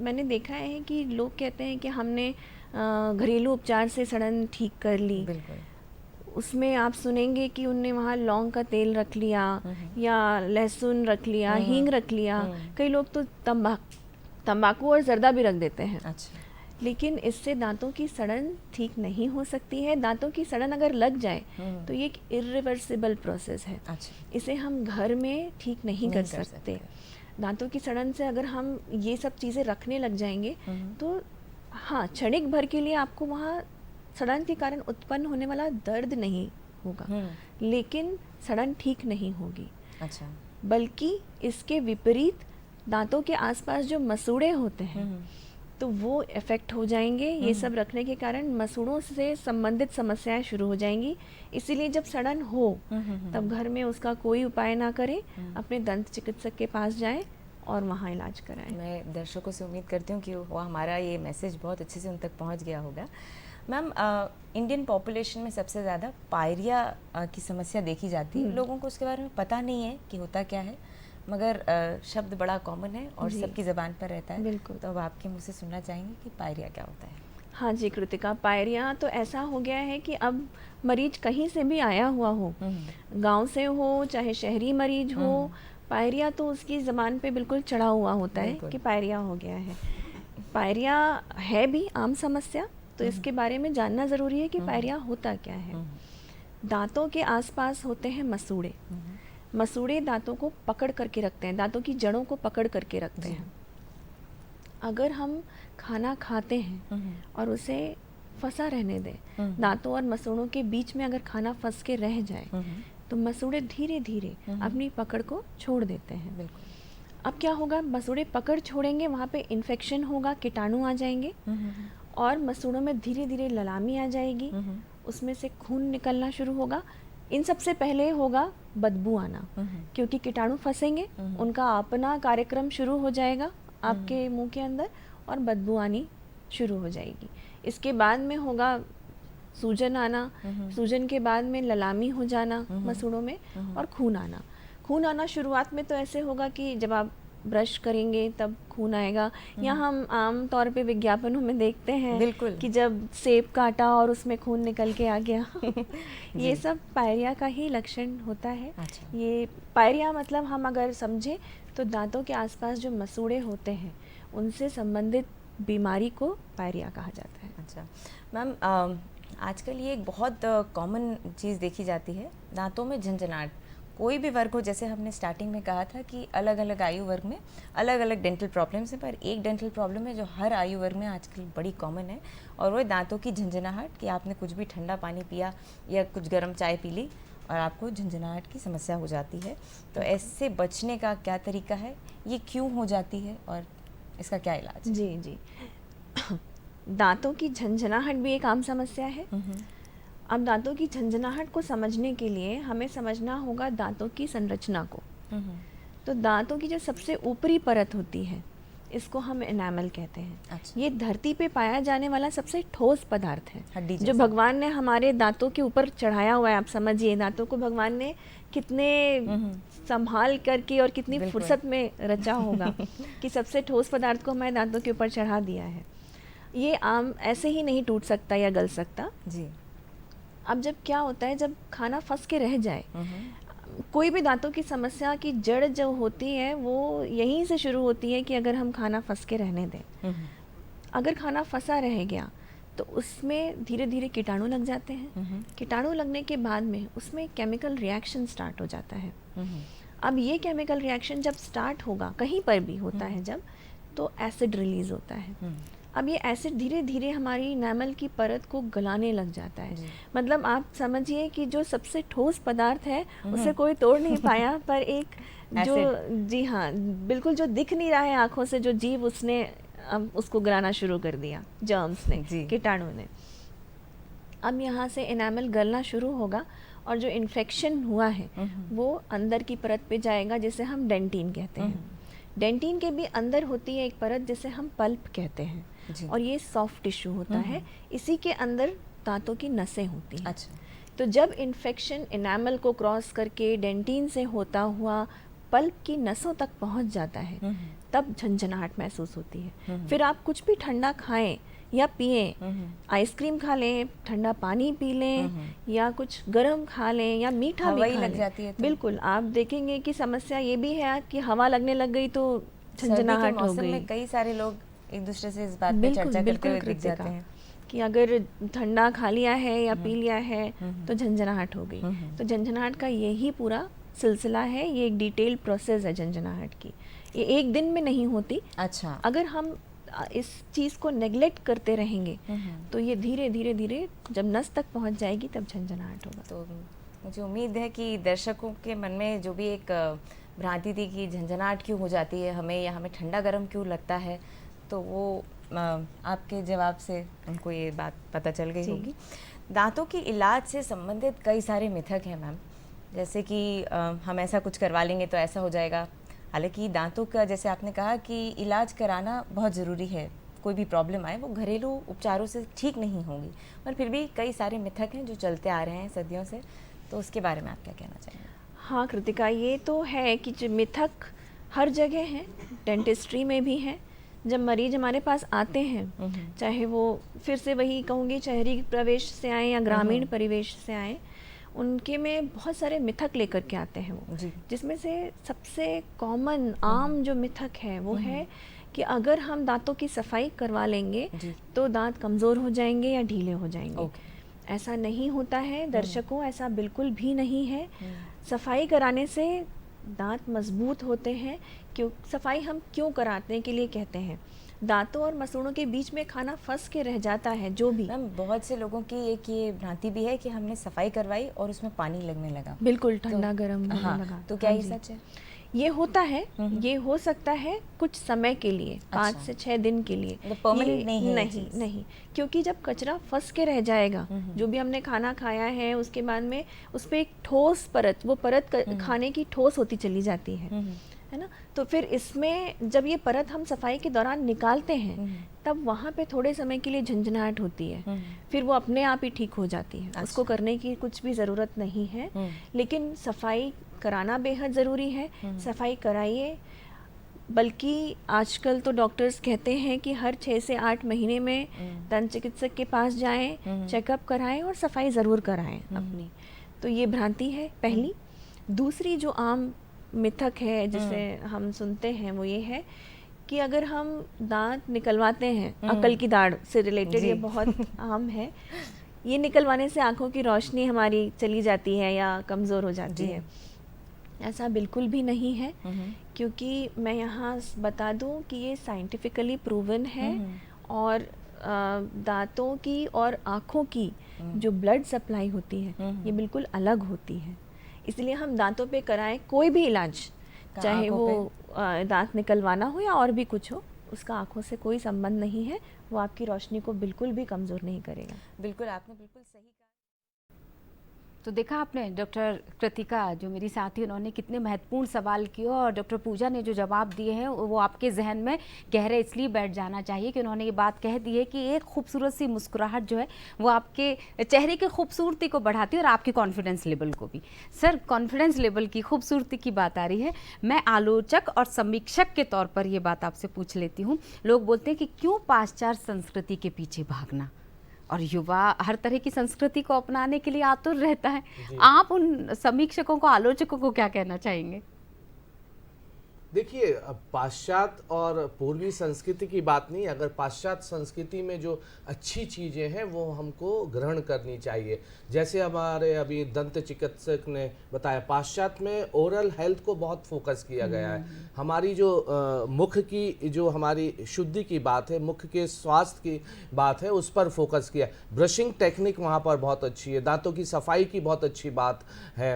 मैंने देखा है कि लोग कहते हैं कि हमने घरेलू उपचार से सड़न ठीक कर ली। बिल्कुल। उसमें आप सुनेंगे कि उनने वहाँ लौंग का तेल रख लिया या लहसुन रख लिया, हींग रख लिया। कई लोग तो तंबाकू और जर्दा भी रख देते हैं। अच्छा। लेकिन इससे दांतों की सड़न ठीक नहीं हो सकती है। दांतों की सड़न अगर लग जाए तो ये एक इरिवर्सिबल प्रोसेस है। अच्छा। इसे हम घर में ठीक नहीं कर सकते। दांतों की सड़न से अगर हम ये सब चीज़ें रखने लग जाएंगे तो हाँ, क्षणिक भर के लिए आपको वहाँ सड़न के कारण उत्पन्न होने वाला दर्द नहीं होगा, लेकिन सड़न ठीक नहीं होगी। अच्छा। बल्कि इसके विपरीत दांतों के आसपास जो मसूड़े होते हैं तो वो इफ़ेक्ट हो जाएंगे। ये सब रखने के कारण मसूड़ों से संबंधित समस्याएं शुरू हो जाएंगी। इसीलिए जब सड़न हो तब घर में उसका कोई उपाय ना करें, अपने दंत चिकित्सक के पास जाएं और वहाँ इलाज कराएं। मैं दर्शकों से उम्मीद करती हूँ कि वो हमारा ये मैसेज बहुत अच्छे से उन तक पहुँच गया होगा। मैम, इंडियन पॉपुलेशन में सबसे ज़्यादा पायरिया की समस्या देखी जाती है। लोगों को उसके बारे में पता नहीं है कि होता क्या है, मगर शब्द बड़ा कॉमन है और सबकी ज़बान पर रहता है। बिल्कुल। तो अब आपके मुँह से सुनना चाहेंगे कि पायरिया क्या होता है। हाँ जी कृतिका, पायरिया तो ऐसा हो गया है कि अब मरीज कहीं से भी आया हुआ हो, गांव से हो चाहे शहरी मरीज हो, पायरिया तो उसकी ज़बान पे बिल्कुल चढ़ा हुआ होता है कि पायरिया हो गया है। पायरिया है भी आम समस्या, तो इसके बारे में जानना ज़रूरी है कि पायरिया होता क्या है। दांतों के आसपास होते हैं मसूड़े। मसूड़े दांतों को पकड़ करके रखते हैं, दांतों की जड़ों को पकड़ करके रखते हैं। अगर हम खाना खाते हैं और उसे फंसा रहने दें, दांतों और मसूड़ों के बीच में अगर खाना फंस के रह जाए तो मसूड़े धीरे धीरे अपनी पकड़ को छोड़ देते हैं। बिल्कुल। अब क्या होगा, मसूड़े पकड़ छोड़ेंगे, वहाँ पे इन्फेक्शन होगा, कीटाणु आ जाएंगे और मसूड़ों में धीरे धीरे ललामी आ जाएगी, उसमें से खून निकलना शुरू होगा। इन सबसे पहले होगा बदबू आना, क्योंकि कीटाणु फंसेंगे, उनका अपना कार्यक्रम शुरू हो जाएगा आपके मुंह के अंदर और बदबू आनी शुरू हो जाएगी। इसके बाद में होगा सूजन आना, सूजन के बाद में ललामी हो जाना मसूड़ों में और खून आना। खून आना शुरुआत में तो ऐसे होगा कि जब आप ब्रश करेंगे तब खून आएगा, या हम आम तौर पे विज्ञापनों में देखते हैं बिल्कुल कि जब सेब काटा और उसमें खून निकल के आ गया ये सब पायरिया का ही लक्षण होता है। अच्छा। ये पायरिया मतलब हम अगर समझें तो दांतों के आसपास जो मसूड़े होते हैं उनसे संबंधित बीमारी को पायरिया कहा जाता है। अच्छा मैम, आजकल ये एक बहुत कॉमन चीज़ देखी जाती है, दांतों में झंझनाहट। कोई भी वर्ग हो, जैसे हमने स्टार्टिंग में कहा था कि अलग अलग आयु वर्ग में अलग अलग डेंटल प्रॉब्लम्स हैं, पर एक डेंटल प्रॉब्लम है जो हर आयु वर्ग में आजकल बड़ी कॉमन है, और वो है दांतों की झंझनाहट। कि आपने कुछ भी ठंडा पानी पिया या कुछ गर्म चाय पी ली और आपको झंझनाहट की समस्या हो जाती है। तो ऐसे बचने का क्या तरीका है, ये क्यों हो जाती है और इसका क्या इलाज है? जी जी दांतों की झंझनाहट भी एक आम समस्या है। अब दांतों की झंझनाहट को समझने के लिए हमें समझना होगा दांतों की संरचना को। तो दांतों की जो सबसे ऊपरी परत होती है, इसको हम एनामल कहते हैं। अच्छा। ये धरती पे पाया जाने वाला सबसे ठोस पदार्थ है, हड्डी जो जैसा। भगवान ने हमारे दांतों के ऊपर चढ़ाया हुआ है। आप समझिए, दांतों को भगवान ने कितने संभाल करके और कितनी बिल्कुल। फुर्सत में रचा होगा कि सबसे ठोस पदार्थ को हमारे दांतों के ऊपर चढ़ा दिया है। ये आम ऐसे ही नहीं टूट सकता या गल सकता। जी। अब जब क्या होता है, जब खाना फंस के रह जाए, कोई भी दांतों की समस्या की जड़ जो होती है वो यहीं से शुरू होती है कि अगर हम खाना फंस के रहने दें। अगर खाना फंसा रह गया तो उसमें धीरे धीरे कीटाणु लग जाते हैं। कीटाणु लगने के बाद में उसमें केमिकल रिएक्शन स्टार्ट हो जाता है। अब ये केमिकल रिएक्शन जब स्टार्ट होगा, कहीं पर भी होता है जब, तो एसिड रिलीज होता है। अब ये एसिड धीरे धीरे हमारी इनेमल की परत को गलाने लग जाता है। मतलब आप समझिए कि जो सबसे ठोस पदार्थ है उसे कोई तोड़ नहीं पाया, पर एक जो जी हाँ बिल्कुल जो दिख नहीं रहा है आंखों से, जो जीव, उसने अब उसको गलाना शुरू कर दिया, जर्म्स ने, कीटाणु ने। अब यहाँ से इनेमल गलना शुरू होगा और जो इन्फेक्शन हुआ है वो अंदर की परत पे जाएगा, जिसे हम डेंटिन कहते हैं। डेंटिन के भी अंदर होती है एक परत जिसे हम पल्प कहते हैं, और ये सॉफ्ट टिश्यू होता है। इसी के अंदर दांतों की नसें होती हैं। अच्छा। तो जब इन्फेक्शन इनेमल को क्रॉस करके डेंटिन से होता हुआ पल्प की नसों तक पहुंच जाता है, तब झंझनाहट महसूस होती है। फिर आप कुछ भी ठंडा खाएं या पिए, आइसक्रीम खा लें, ठंडा पानी पी लें, या कुछ गर्म खा लें, या मीठा भी खा लग लें, जाती है तो। बिल्कुल आप देखेंगे कि समस्या ये भी है कि हवा लगने लग गई तो झंझनाहट हो गई। में कई सारे लोग एक दूसरे से इस बात पे चर्चा करते हुए दिख जाते हैं कि अगर ठंडा खा लिया है या पी लिया है तो झंझनाहट हो गई। तो झंझनाहट का यही पूरा सिलसिला है, ये एक डिटेल प्रोसेस है झंझनाहट की। ये एक दिन में नहीं होती। अच्छा। अगर हम इस चीज़ को नेग्लेक्ट करते रहेंगे तो ये धीरे धीरे धीरे जब नस तक पहुंच जाएगी तब झंझनाहट होगा। तो मुझे उम्मीद है कि दर्शकों के मन में जो भी एक भ्रांति थी कि झंझनाहट क्यों हो जाती है हमें, या हमें ठंडा गर्म क्यों लगता है, तो वो आपके जवाब से उनको ये बात पता चल गई होगी। दांतों की इलाज से संबंधित कई सारे मिथक हैं मैम, जैसे कि हम ऐसा कुछ करवा लेंगे तो ऐसा हो जाएगा। हालांकि दांतों का, जैसे आपने कहा कि इलाज कराना बहुत ज़रूरी है, कोई भी प्रॉब्लम आए वो घरेलू उपचारों से ठीक नहीं होंगी, पर फिर भी कई सारे मिथक हैं जो चलते आ रहे हैं सदियों से, तो उसके बारे में आप क्या कहना चाहेंगे? हाँ कृतिका, ये तो है कि जो मिथक हर जगह हैं, डेंटिस्ट्री में भी हैं। जब मरीज हमारे पास आते हैं, चाहे वो फिर से वही कहूँगी शहरी प्रवेश से आए या ग्रामीण परिवेश से आए, उनके में बहुत सारे मिथक लेकर के आते हैं वो, जिसमें से सबसे कॉमन आम जो मिथक है वो है कि अगर हम दांतों की सफाई करवा लेंगे तो दांत कमज़ोर हो जाएंगे या ढीले हो जाएंगे। ऐसा नहीं होता है दर्शकों, ऐसा बिल्कुल भी नहीं है। सफाई कराने से दांत मजबूत होते हैं। क्यों सफाई हम क्यों कराने के लिए कहते हैं? दांतों और मसूड़ों के बीच में खाना फंस के रह जाता है जो भी। मैम बहुत से लोगों की एक ये भ्रांति भी है कि हमने सफाई करवाई और उसमें पानी लगने लगा, बिल्कुल ठंडा गर्म हाँ, लगा। तो क्या ये सच है? ये होता है, ये हो सकता है कुछ समय के लिए, 5 से 6 दिन के लिए, परमानेंट नहीं है। नहीं, क्योंकि जब कचरा फंस के रह जाएगा, जो भी हमने खाना खाया है उसके बाद में उस पर एक ठोस परत, वो परत खाने की ठोस होती चली जाती है ना। तो फिर इसमें जब ये परत हम सफाई के दौरान निकालते हैं तब वहाँ पे थोड़े समय के लिए झंझनाहट होती है, फिर वो अपने आप ही ठीक हो जाती है। अच्छा। उसको करने की कुछ भी ज़रूरत नहीं है, लेकिन सफाई कराना बेहद ज़रूरी है। सफाई कराइए, बल्कि आजकल तो डॉक्टर्स कहते हैं कि हर 6 से 8 महीने में दंत चिकित्सक के पास जाएं, चेकअप कराएं और सफाई ज़रूर कराएं अपनी। तो ये भ्रांति है पहली। दूसरी जो आम मिथक है जिसे हम सुनते हैं वो ये है कि अगर हम दांत निकलवाते हैं, अकल की दाढ़ से रिलेटेड ये बहुत आम है, ये निकलवाने से आंखों की रोशनी हमारी चली जाती है या कमज़ोर हो जाती है। ऐसा बिल्कुल भी नहीं है, क्योंकि मैं यहाँ बता दूँ कि ये साइंटिफिकली प्रूवन है और दांतों की और आँखों की जो ब्लड सप्लाई होती है ये बिल्कुल अलग होती है। इसलिए हम दांतों पे कराएं कोई भी इलाज, चाहे वो दांत निकलवाना हो या और भी कुछ हो, उसका आँखों से कोई संबंध नहीं है। वो आपकी रोशनी को बिल्कुल भी कमज़ोर नहीं करेगा। बिल्कुल, आपने बिल्कुल सही कहा। तो देखा आपने डॉक्टर कृतिका जो मेरी साथी, उन्होंने कितने महत्वपूर्ण सवाल किए और डॉक्टर पूजा ने जो जवाब दिए हैं वो आपके जहन में गहरे इसलिए बैठ जाना चाहिए कि उन्होंने ये बात कह दी है कि एक खूबसूरत सी मुस्कुराहट जो है वो आपके चेहरे की खूबसूरती को बढ़ाती है और आपके कॉन्फिडेंस लेवल को भी। सर, कॉन्फिडेंस लेवल की खूबसूरती की बात आ रही है, मैं आलोचक और समीक्षक के तौर पर ये बात आपसे पूछ लेती हूँ। लोग बोलते हैं कि क्यों पाश्चात्य संस्कृति के पीछे भागना, और युवा हर तरह की संस्कृति को अपनाने के लिए आतुर रहता है। आप उन समीक्षकों को, आलोचकों को क्या कहना चाहेंगे? देखिए, पाश्चात्य और पूर्वी संस्कृति की बात नहीं, अगर पाश्चात्य संस्कृति में जो अच्छी चीज़ें हैं वो हमको ग्रहण करनी चाहिए। जैसे हमारे अभी दंत चिकित्सक ने बताया, पाश्चात्य में ओरल हेल्थ को बहुत फोकस किया गया है। हमारी जो मुख की जो हमारी शुद्धि की बात है, मुख के स्वास्थ्य की बात है, उस पर फोकस किया। ब्रशिंग टेक्निक वहाँ पर बहुत अच्छी है, दांतों की सफाई की बहुत अच्छी बात है,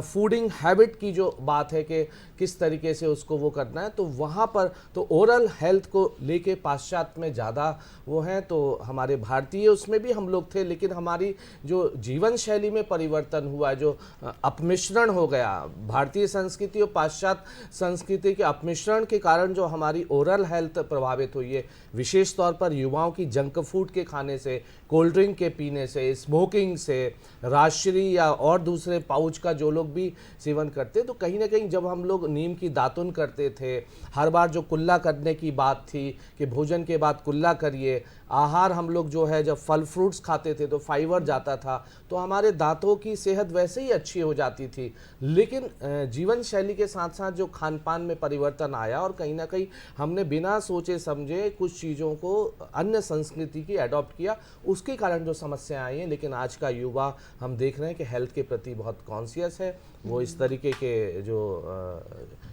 फूडिंग हैबिट की जो बात है कि किस तरीके से उसको वो करना है, तो वहाँ पर तो ओरल हेल्थ को लेके पाश्चात्य में ज़्यादा वो हैं। तो हमारे भारतीय उसमें भी हम लोग थे, लेकिन हमारी जो जीवन शैली में परिवर्तन हुआ है, जो अपमिश्रण हो गया भारतीय संस्कृति और पाश्चात्य संस्कृति के अपमिश्रण के कारण जो हमारी ओरल हेल्थ प्रभावित हुई है, विशेष तौर पर युवाओं की जंक फूड के खाने से, कोल्ड ड्रिंक के पीने से, स्मोकिंग से, राजश्री या और दूसरे पाउच का जो लोग भी सेवन करते, तो कहीं ना कहीं जब हम लोग नीम की दातुन करते थे, हर बार जो कुल्ला करने की बात थी कि भोजन के बाद कुल्ला करिए, आहार हम लोग जो है जब फल फ्रूट्स खाते थे तो फाइबर जाता था, तो हमारे दांतों की सेहत वैसे ही अच्छी हो जाती थी। लेकिन जीवन शैली के साथ साथ जो खान पान में परिवर्तन आया और कहीं ना कहीं हमने बिना सोचे समझे कुछ चीज़ों को अन्य संस्कृति की अडॉप्ट किया, उसके कारण जो समस्याएं आई हैं। लेकिन आज का युवा हम देख रहे हैं कि हेल्थ के प्रति बहुत कॉन्शियस है, वो इस तरीके के जो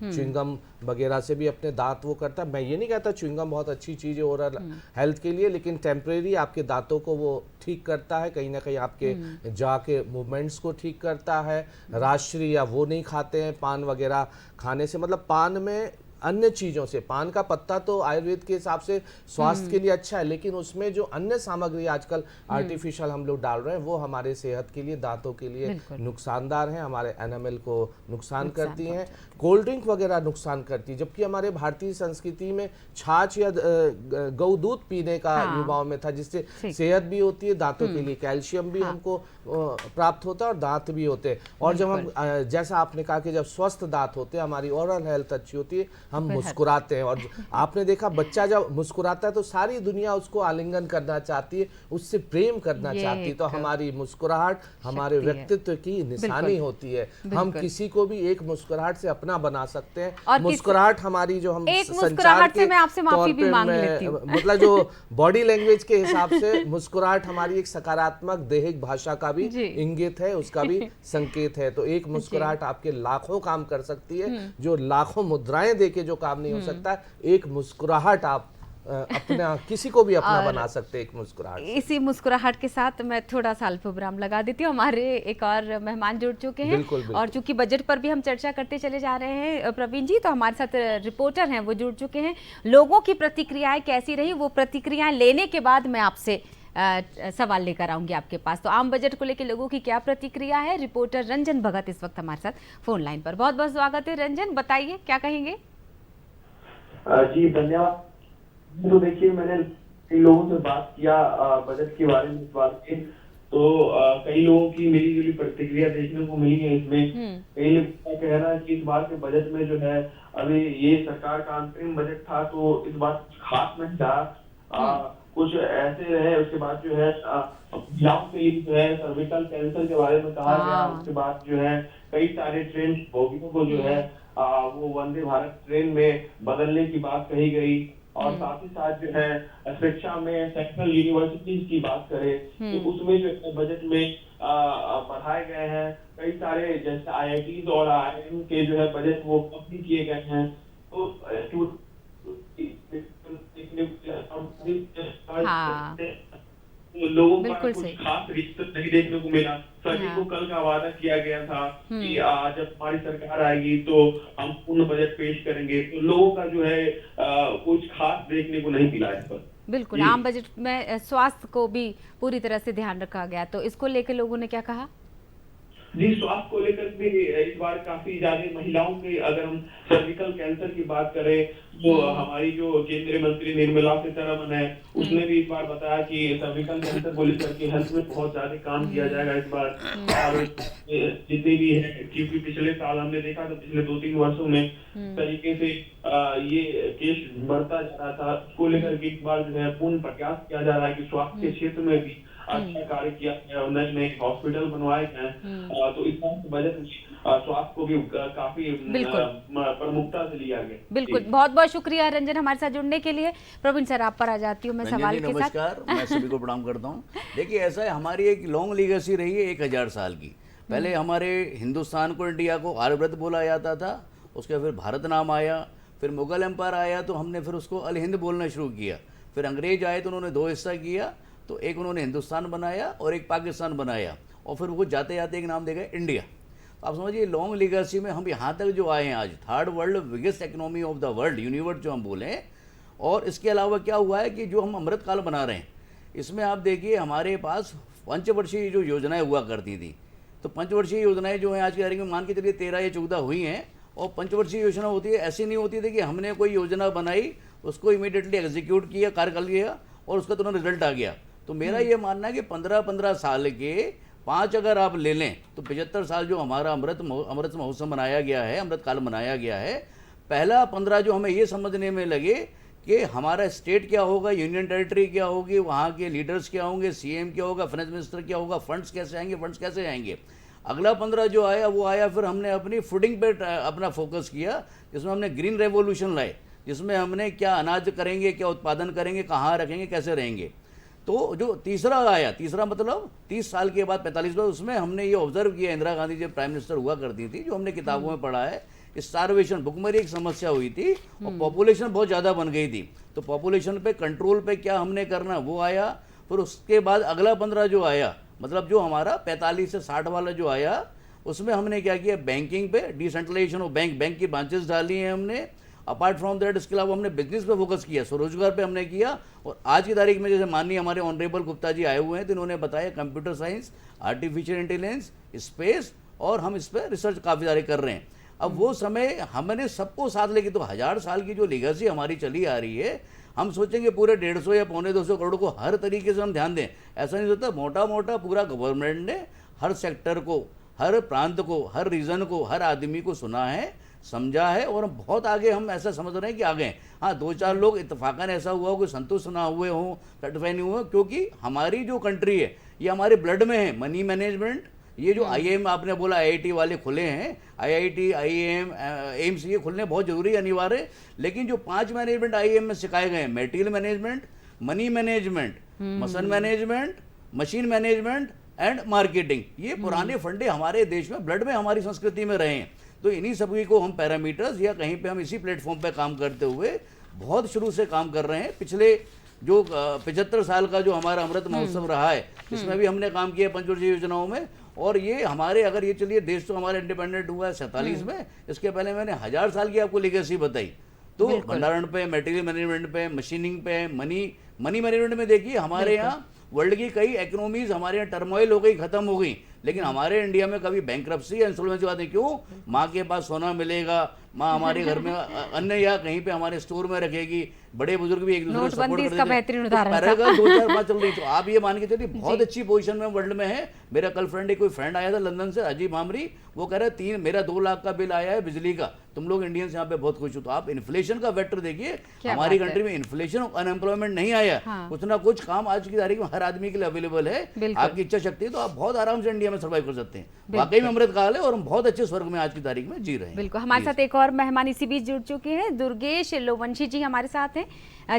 च्युइंगम वगैरह से भी अपने दांत वो करता है। मैं ये नहीं कहता च्युइंगम बहुत अच्छी चीज़ है ओरल हेल्थ के लिए, लेकिन टेम्परेरी आपके दांतों को वो ठीक करता है, कहीं ना कहीं आपके जॉ के मूवमेंट्स को ठीक करता है। राजश्री या वो नहीं खाते हैं पान वगैरह खाने से, मतलब पान में अन्य चीज़ों से, पान का पत्ता तो आयुर्वेद के हिसाब से स्वास्थ्य के लिए अच्छा है, लेकिन उसमें जो अन्य सामग्री आजकल आर्टिफिशियल हम लोग डाल रहे हैं वो हमारे सेहत के लिए, दांतों के लिए नुकसानदार हैं, हमारे एनामल को नुकसान करती हैं। कोल्ड ड्रिंक वगैरह नुकसान करती है, जबकि हमारे भारतीय संस्कृति में छाछ या गौ दूध पीने का युवाओं में था, जिससे सेहत भी होती है, दांतों के लिए कैल्शियम भी हमको प्राप्त होता है और दांत भी होते हैं। और जब हम, जैसा आपने कहा कि जब स्वस्थ दांत होते हैं, हमारी ओरल हेल्थ अच्छी होती है, हम मुस्कुराते हैं। और आपने देखा बच्चा जब मुस्कुराता है तो सारी दुनिया उसको आलिंगन करना चाहती है, उससे प्रेम करना चाहती है। तो हमारी मुस्कुराहट हमारे व्यक्तित्व की निशानी होती है। हम किसी को भी एक मुस्कुराहट से अपना बना सकते हैं। और मुस्कुराहट हमारी जो हम संचार के मैं आपसे माफी भी मांग लेती हूं, मतलब जो बॉडी लैंग्वेज के हिसाब से मुस्कुराहट हमारी एक सकारात्मक दैहिक भाषा का भी इंगित है, उसका भी संकेत है। तो एक मुस्कुराहट आपके लाखों काम कर सकती है, जो लाखों मुद्राएं देके जो काम नहीं हो सकता, एक मुस्कुराहट आप अपना किसी को भी अपना बना सकते, एक मुस्कुराहट। इसी मुस्कुराहट के साथ मैं थोड़ा सा अल्पविराम लगा देती हूँ। हमारे एक और मेहमान जुड़ चुके हैं, बिल्कुल। और चूंकि बजट पर भी हम चर्चा करते चले जा रहे हैं प्रवीण जी, तो हमारे साथ रिपोर्टर हैं, वो जुड़ चुके हैं। लोगों की प्रतिक्रियाएं कैसी रही, वो प्रतिक्रियाएं लेने के बाद मैं आपसे सवाल लेकर आऊंगी आपके पास। तो आम बजट को लेकर लोगों की क्या प्रतिक्रिया है, रिपोर्टर रंजन भगत इस वक्त हमारे साथ फोन लाइन पर। बहुत बहुत स्वागत है रंजन, बताइए क्या कहेंगे। जी धन्यवाद। तो देखिए, मैंने कई लोगों से बात किया बजट के बारे में, इस बात के, तो कई लोगों की मिली जुली प्रतिक्रिया देखने को मिली है इसमें। कई लोग का कहना है कि इस बार के बजट में जो है, अभी ये सरकार का अंतरिम बजट था तो इस बार कुछ खास नहीं था, कुछ ऐसे रहे। उसके बाद जो है महिलाओं के लिए जो है सर्विकल कैंसर के बारे में कहा गया। उसके बाद जो है कई सारे ट्रेंड रोगियों को जो है वो वंदे भारत ट्रेन में बदलने की बात कही गई। और साथ ही साथ जो है शिक्षा में सेक्शनल यूनिवर्सिटीज की बात करें तो उसमें जो है बजट में बढ़ाए गए हैं कई सारे, जैसे IITs और IIM के जो है बजट वो कम भी किए गए हैं। तो हाँ, लोगों का बिल्कुल कुछ सही। खास रिश्ता नहीं देखने को मिला। सभी को कल का वादा किया गया था कि जब हमारी सरकार आएगी तो हम पूर्ण बजट पेश करेंगे, तो लोगों का जो है कुछ खास देखने को नहीं मिला इस पर। बिल्कुल, आम बजट में स्वास्थ्य को भी पूरी तरह से ध्यान रखा गया, तो इसको लेकर लोगों ने क्या कहा? जी, स्वास्थ्य को लेकर भी इस बार काफी ज्यादा महिलाओं के, अगर हम सर्विकल कैंसर की बात करें तो हमारी जो केंद्रीय मंत्री निर्मला सीतारमण है उसने भी इस बार बताया कि सर्विकल कैंसर को लेकर के हेल्थ में बहुत ज्यादा काम किया जाएगा इस बार। और जितनी भी है, क्योंकि पिछले साल हमने देखा था, पिछले 2-3 वर्षों में तरीके से ये केस बढ़ता जा रहा था, उसको लेकर के इस बार जो है पूर्ण प्रयास किया जा रहा है कि स्वास्थ्य के क्षेत्र में भी अच्छा कार्य किया गया, नए नए हॉस्पिटल बनवाए गए। तो इस बजट में स्वास्थ्य को भी काफी प्रमुखता से लिया गया। बिल्कुल, बहुत बहुत शुक्रिया रंजन हमारे साथ जुड़ने के लिए। प्रवीण सर, आप पर आ जाती हूँ मैं सवाल के साथ। नमस्कार, मैं सभी को प्रणाम करता हूँ। देखिए, ऐसा है, हमारी एक लॉन्ग लीगेसी रही है 1000 साल की। पहले हमारे हिंदुस्तान को, इंडिया को आर्यव्रत बोला जाता था, उसके फिर भारत नाम आया, फिर मुगल एम्पायर आया तो हमने फिर उसको अल हिंद बोलना शुरू किया। फिर अंग्रेज आए तो उन्होंने 2 हिस्सा किया, तो एक उन्होंने हिंदुस्तान बनाया और एक पाकिस्तान बनाया, और फिर वो जाते जाते एक नाम दे गए इंडिया। तो आप समझिए, लॉन्ग लीगेसी में हम यहाँ तक जो आए हैं आज, 3rd world biggest economy of the world, universe जो हम बोलें। और इसके अलावा क्या हुआ है कि जो हम अमृत काल बना रहे हैं, इसमें आप देखिए हमारे पास पंचवर्षीय जो योजनाएं हुआ करती थी, तो पंचवर्षीय योजनाएं जो हैं आज की तारीख में मान के चलिए 13 या 14 हुई हैं। और पंचवर्षीय योजना होती है, ऐसी नहीं होती थी कि हमने कोई योजना बनाई, उसको इमीडिएटली एग्जीक्यूट किया, कार्य कर लिया और उसका तुरंत रिजल्ट आ गया। तो मेरा ये मानना है कि 15-15 साल के 5 अगर आप ले लें तो 75 साल जो हमारा अमृत महोत्सव मनाया गया है, अमृत काल मनाया गया है, पहला 15 जो हमें ये समझने में लगे कि हमारा स्टेट क्या होगा, यूनियन टेरिटरी क्या होगी, वहाँ के लीडर्स क्या होंगे, CM क्या होगा, फाइनेंस मिनिस्टर क्या होगा, फंड्स कैसे आएंगे। अगला 15 जो आया वो आया, फिर हमने अपनी फूडिंग पे अपना फोकस किया, जिसमें हमने ग्रीन रेवोल्यूशन लाए, जिसमें हमने क्या अनाज करेंगे, क्या उत्पादन करेंगे, कहाँ रखेंगे, कैसे रहेंगे। तो जो तीसरा आया, तीसरा मतलब 30 साल के बाद 45 बाद, उसमें हमने ये ऑब्जर्व किया, इंदिरा गांधी जब प्राइम मिनिस्टर हुआ करती थी, जो हमने किताबों में पढ़ा है, स्टारवेशन, भुखमरी एक समस्या हुई थी और पॉपुलेशन बहुत ज़्यादा बन गई थी। तो पॉपुलेशन पे कंट्रोल पे क्या हमने करना, वो आया। फिर उसके बाद अगला 15 जो आया, मतलब जो हमारा 45 से 60 वाला जो आया, उसमें हमने क्या किया, बैंकिंग पे डिसेंट्रलाइजेशन ऑफ बैंक की ब्रांचेस डाली हैं हमने। अपार्ट फ्रॉम दैट, इसके अलावा हमने बिजनेस पे फोकस किया, स्वरोजगार पे हमने किया। और आज की तारीख में जैसे माननीय हमारे ऑनरेबल गुप्ता जी आए हुए हैं, तो इन्होंने बताया computer science, artificial intelligence, space, और हम इस पर रिसर्च काफ़ी सारे कर रहे हैं। अब वो समय हमने सबको साथ लेके, तो 1000 साल की जो लीगेसी हमारी चली आ रही है, हम सोचेंगे पूरे 150 या 250 करोड़ को हर तरीके से हम ध्यान दें, ऐसा नहीं होता। मोटा मोटा पूरा गवर्नमेंट ने हर सेक्टर को, हर प्रांत को, हर रीजन को, हर आदमी को सुना है, समझा है, और बहुत आगे हम ऐसा समझ रहे हैं कि आगे। हाँ, 2-4 लोग इत्तेफाकन ऐसा हुआ हो कि संतुष्ट ना हुए हों, सर्टिफाई नहीं हुए, क्योंकि हमारी जो कंट्री है ये हमारे ब्लड में है। मनी मैनेजमेंट, ये जो IIM आपने बोला, IIT वाले खुले हैं, IIT, IIM, एम्स, ये खुलने बहुत जरूरी, अनिवार्य है। लेकिन जो 5 मैनेजमेंट IIM में सिखाए गए हैं, मेटीरियल मैनेजमेंट, मनी मैनेजमेंट, मसन management, machine management and marketing, ये पुराने फंडे हमारे देश में, ब्लड में, हमारी संस्कृति में रहे हैं। तो इन्हीं सभी को हम पैरामीटर्स या कहीं पे हम इसी प्लेटफॉर्म पे काम करते हुए बहुत शुरू से काम कर रहे हैं। पिछले जो 75 साल का जो हमारा अमृत महोत्सव रहा है, इसमें भी हमने काम किया पंचवर्षीय योजनाओं में। और ये हमारे, अगर ये चलिए, देश तो हमारा इंडिपेंडेंट हुआ है 47 में, इसके पहले मैंने 1000 साल की आपको लीगेसी बताई। तो भंडारण पे, मटेरियल मैनेजमेंट पे, मशीनिंग पे, मनी मैनेजमेंट में देखिए, हमारे यहाँ वर्ल्ड की कई इकोनॉमीज हमारे यहाँ टर्मोइल हो गई, खत्म हो गई, लेकिन हमारे इंडिया में कभी बैंकरप्सी या इंसॉल्वेंसी बात नहीं। क्यों? माँ के पास सोना मिलेगा, माँ हमारे घर में अन्न या कहीं पे हमारे स्टोर में रखेगी, बड़े बुजुर्ग भी एक दूसरे को सपोर्ट करते हैं। बेहतरीन उदाहरण था। 2-4 चल रही, तो आप ये मान के चलिए बहुत अच्छी पोजीशन में वर्ल्ड में है। मेरा कल कोई फ्रेंड आया था लंदन से, अजीब मामरी, वो कह रहे मेरा 2 लाख का बिल आया है बिजली का, तुम लोग इंडियंस यहाँ पे बहुत खुश हो। तो आप इन्फ्लेशन का वेक्टर देखिए, हमारी कंट्री में इन्फ्लेशन, अनएम्प्लॉयमेंट नहीं आया, कुछ ना कुछ काम आज की तारीख में हर आदमी के लिए अवेलेबल है। आपकी इच्छा शक्ति है तो आप बहुत आराम से इंडिया इंडिया में सर्वाइव कर सकते हैं। वाकई में अमृत काल है और हम बहुत अच्छे स्वर्ग में आज की तारीख में जी रहे हैं। बिल्कुल, हमारे साथ एक और मेहमान इसी बीच जुड़ चुके हैं, दुर्गेश लोवंशी जी हमारे साथ हैं,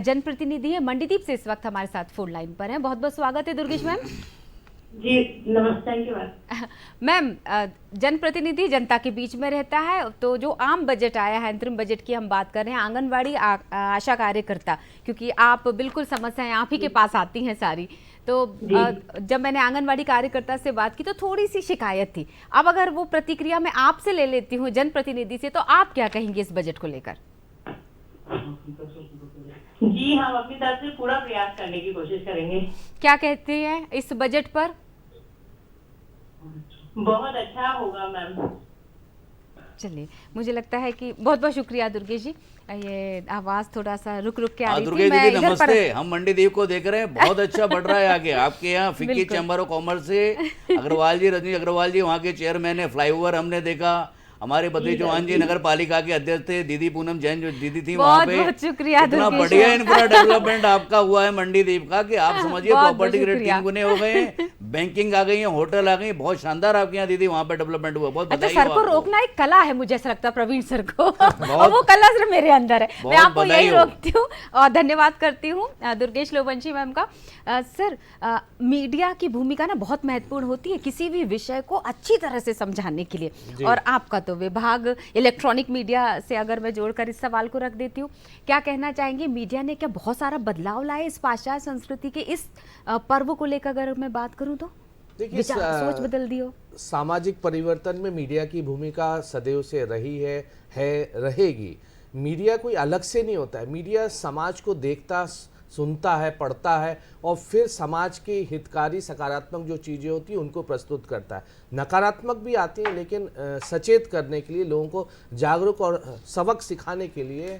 जनप्रतिनिधि है मंडीदीप से, इस वक्त हमारे साथ फोन लाइन पर हैं। बहुत बहुत स्वागत है दुर्गेश मैम। जी नमस्ते, थैंक यू मैम। जनप्रतिनिधि जनता के बीच में रहता है, तो जो आम बजट आया है, अंतरिम बजट की हम बात कर रहे हैं, आंगनवाड़ी आशा कार्यकर्ता, क्योंकि आप बिल्कुल समस्याएं आप ही के पास आती हैं सारी, तो जब मैंने आंगनवाड़ी कार्यकर्ता से बात की तो थोड़ी सी शिकायत थी। अब अगर वो प्रतिक्रिया मैं आपसे ले लेती हूँ जनप्रतिनिधि से, तो आप क्या कहेंगे इस बजट को लेकर? जी हम अपनी तरफ से पूरा प्रयास करने की कोशिश करेंगे। क्या कहते हैं इस बजट पर? बहुत अच्छा होगा मैम। चलिए, मुझे लगता है कि बहुत बहुत शुक्रिया दुर्गेश जी। ये आवाज थोड़ा सा रुक रुक के आ रही थी। दुर्गेश मैं दीदी इधर पर नमस्ते, हम मंडीदीप को देख रहे हैं, बहुत अच्छा बढ़ रहा है आगे। आपके यहाँ फिक्की चैम्बर ऑफ कॉमर्स से अग्रवाल जी, रजनीश अग्रवाल जी वहाँ के चेयरमैन है, फ्लाईओवर हमने देखा, हमारे बद्री चौहान जी नगर पालिका के अध्यक्ष थे, दीदी पूनम जैन जो दीदी थी वहाँ पे। बहुत शुक्रिया इतना बढ़िया इंफ्रा डेवलपमेंट आपका हुआ है मंडीदीप का कि आप समझिए प्रॉपर्टी के रेट 3 गुने हो गए हैं, बैंकिंग आ गई है, होटल आ गई, बहुत शानदार आपके यहाँ दीदी वहाँ पे डेवलपमेंट हुआ। बहुत अच्छा, बधाई सर हो को आपको। रोकना एक कला है, मुझे ऐसा लगता है प्रवीण सर को और वो कला सिर्फ मेरे अंदर है। मैं आपको यही रोकती हूँ और धन्यवाद करती हूँ दुर्गेश लोवंशी मैम का। सर, मीडिया की भूमिका ना बहुत महत्वपूर्ण होती है किसी भी विषय को अच्छी तरह से समझाने के लिए, और आपका तो विभाग इलेक्ट्रॉनिक मीडिया से, अगर मैं जोड़कर इस सवाल को रख देती हूँ, क्या कहना चाहेंगे, मीडिया ने क्या बहुत सारा बदलाव लाए इस पाश्चात्य संस्कृति के इस पर्व को लेकर? अगर मैं बात करूँ तो देखिए, सोच बदल दी हो? सामाजिक परिवर्तन में मीडिया की भूमिका सदैव से रही है रहेगी। मीडिया कोई अलग से नहीं होता है, मीडिया समाज को देखता, सुनता है, पढ़ता है और फिर समाज के हितकारी सकारात्मक जो चीज़ें होती हैं उनको प्रस्तुत करता है। नकारात्मक भी आती हैं, लेकिन सचेत करने के लिए, लोगों को जागरूक और सबक सिखाने के लिए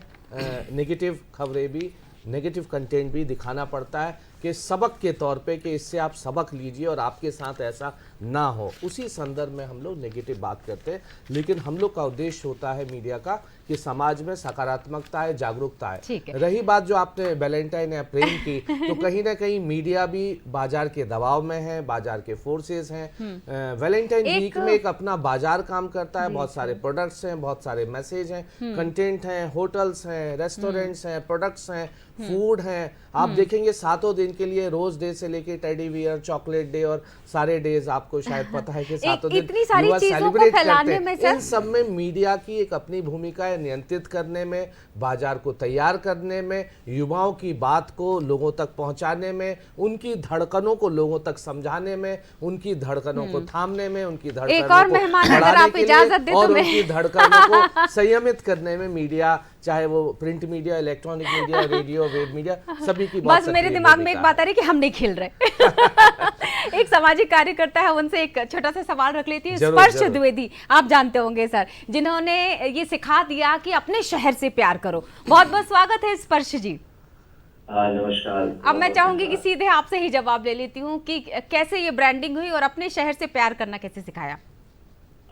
नेगेटिव खबरें भी, नेगेटिव कंटेंट भी दिखाना पड़ता है कि सबक के तौर पे, कि इससे आप सबक लीजिए और आपके साथ ऐसा ना हो। उसी संदर्भ में हम लोग नेगेटिव बात करते हैं, लेकिन हम लोग का उद्देश्य होता है मीडिया का कि समाज में सकारात्मकता है, जागरूकता है। रही बात जो आपने वैलेंटाइन या प्रेम की, तो कहीं ना कहीं मीडिया भी बाजार के दबाव में है, बाजार के फोर्सेस हैं। वैलेंटाइन वीक में एक अपना बाजार काम करता है, बहुत सारे प्रोडक्ट्स हैं, बहुत सारे मैसेज हैं, कंटेंट हैं, होटल्स हैं, रेस्टोरेंट्स हैं, प्रोडक्ट्स हैं, फूड हैं। आप देखेंगे 7 दिन के लिए, रोज डे से लेके टेडी बियर, चॉकलेट डे और सारे डेज, आपको शायद पता है कि 7 दिन इतनी सारी युवा चीजों को सेलिब्रेट फैलाने करते में हैं। सर, इन सब में मीडिया की एक अपनी भूमिका है, नियंत्रित करने में, बाजार को तैयार करने में, युवाओं की बात को लोगों तक पहुंचाने में, उनकी धड़कनों को लोगों तक समझाने में, उनकी धड़कनों को थामने में, उनकी धड़कनों एक और को मेहमान अगर बढ़ाने आप के लिए इजाजत दे तो और मैं उनकी धड़कनों को संयमित करने में मीडिया, चाहे वो print media, electronic media, radio, web media, सभी की बस मेरे दिमाग में एक बात आ रही कि हम नहीं खेल रहे। एक सामाजिक कार्यकर्ता है, उनसे एक छोटा सा सवाल रख लेती हूँ। स्पर्श द्विवेदी, आप जानते होंगे सर, जिन्होंने ये सिखा दिया कि अपने शहर से प्यार करो। बहुत बहुत स्वागत है स्पर्श जी। नमस्कार। अब मैं चाहूंगी कि सीधे आपसे ही जवाब ले लेती हूँ कि कैसे ये ब्रांडिंग हुई और अपने शहर से प्यार करना कैसे सिखाया?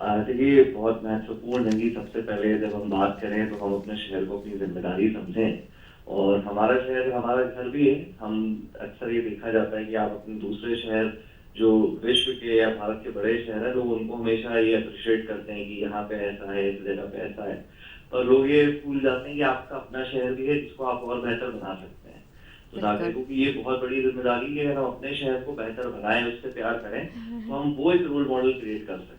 देखिए, बहुत महत्वपूर्ण है कि सबसे पहले जब हम बात करें तो हम अपने शहर को अपनी जिम्मेदारी समझें, और हमारा शहर हमारा घर भी है। हम अक्सर ये देखा जाता है कि आप अपने दूसरे शहर जो विश्व के या भारत के बड़े शहर है, लोग उनको हमेशा ये अप्रिशिएट करते हैं कि यहाँ पे ऐसा है, इस जगह पे ऐसा है, और लोग ये भूल जाते हैं कि आपका अपना शहर भी है जिसको आप और बेहतर बना सकते हैं। तो नागरिकों की ये बहुत बड़ी जिम्मेदारी है, हम अपने शहर को बेहतर बनाएं, उससे प्यार करें, तो हम वो एक रोल मॉडल क्रिएट कर सकते हैं।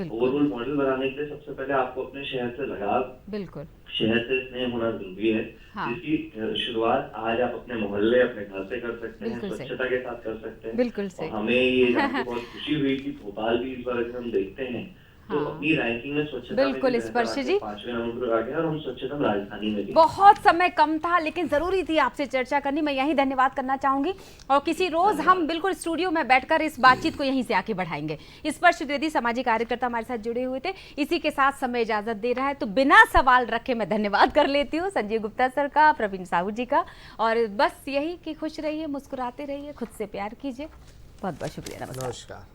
वो रोल मॉडल बनाने के लिए सबसे पहले आपको अपने शहर से लगाव, बिल्कुल, शहर से स्नेह होना जरूरी है। जिसकी शुरुआत आज आप अपने मोहल्ले, अपने घर से कर सकते हैं, स्वच्छता के साथ कर सकते हैं। बिल्कुल सही। हमें ये जानकर बहुत खुशी हुई कि भोपाल भी इस बार अगर हम देखते हैं तो अपनी रैंकिंग में स्वच्छता बिल्कुल स्पर्श जी 5वें नंबर पर आ गया, और हम स्वच्छता राजधानी में भी। बहुत समय कम था, लेकिन जरूरी थी आपसे चर्चा करनी। मैं यही धन्यवाद करना चाहूंगी, और किसी रोज हम बिल्कुल स्टूडियो में बैठकर इस बातचीत को यहीं से आगे बढ़ाएंगे। स्पर्श द्विवेदी सामाजिक कार्यकर्ता हमारे साथ जुड़े हुए थे। इसी के साथ समय इजाजत दे रहा है, तो बिना सवाल रखे मैं धन्यवाद कर लेती हूँ संजय गुप्ता सर का, प्रवीण साहू जी का, और बस यही कि खुश रहिए, मुस्कुराते रहिए, खुद से प्यार कीजिए। बहुत बहुत शुक्रिया। नमस्कार।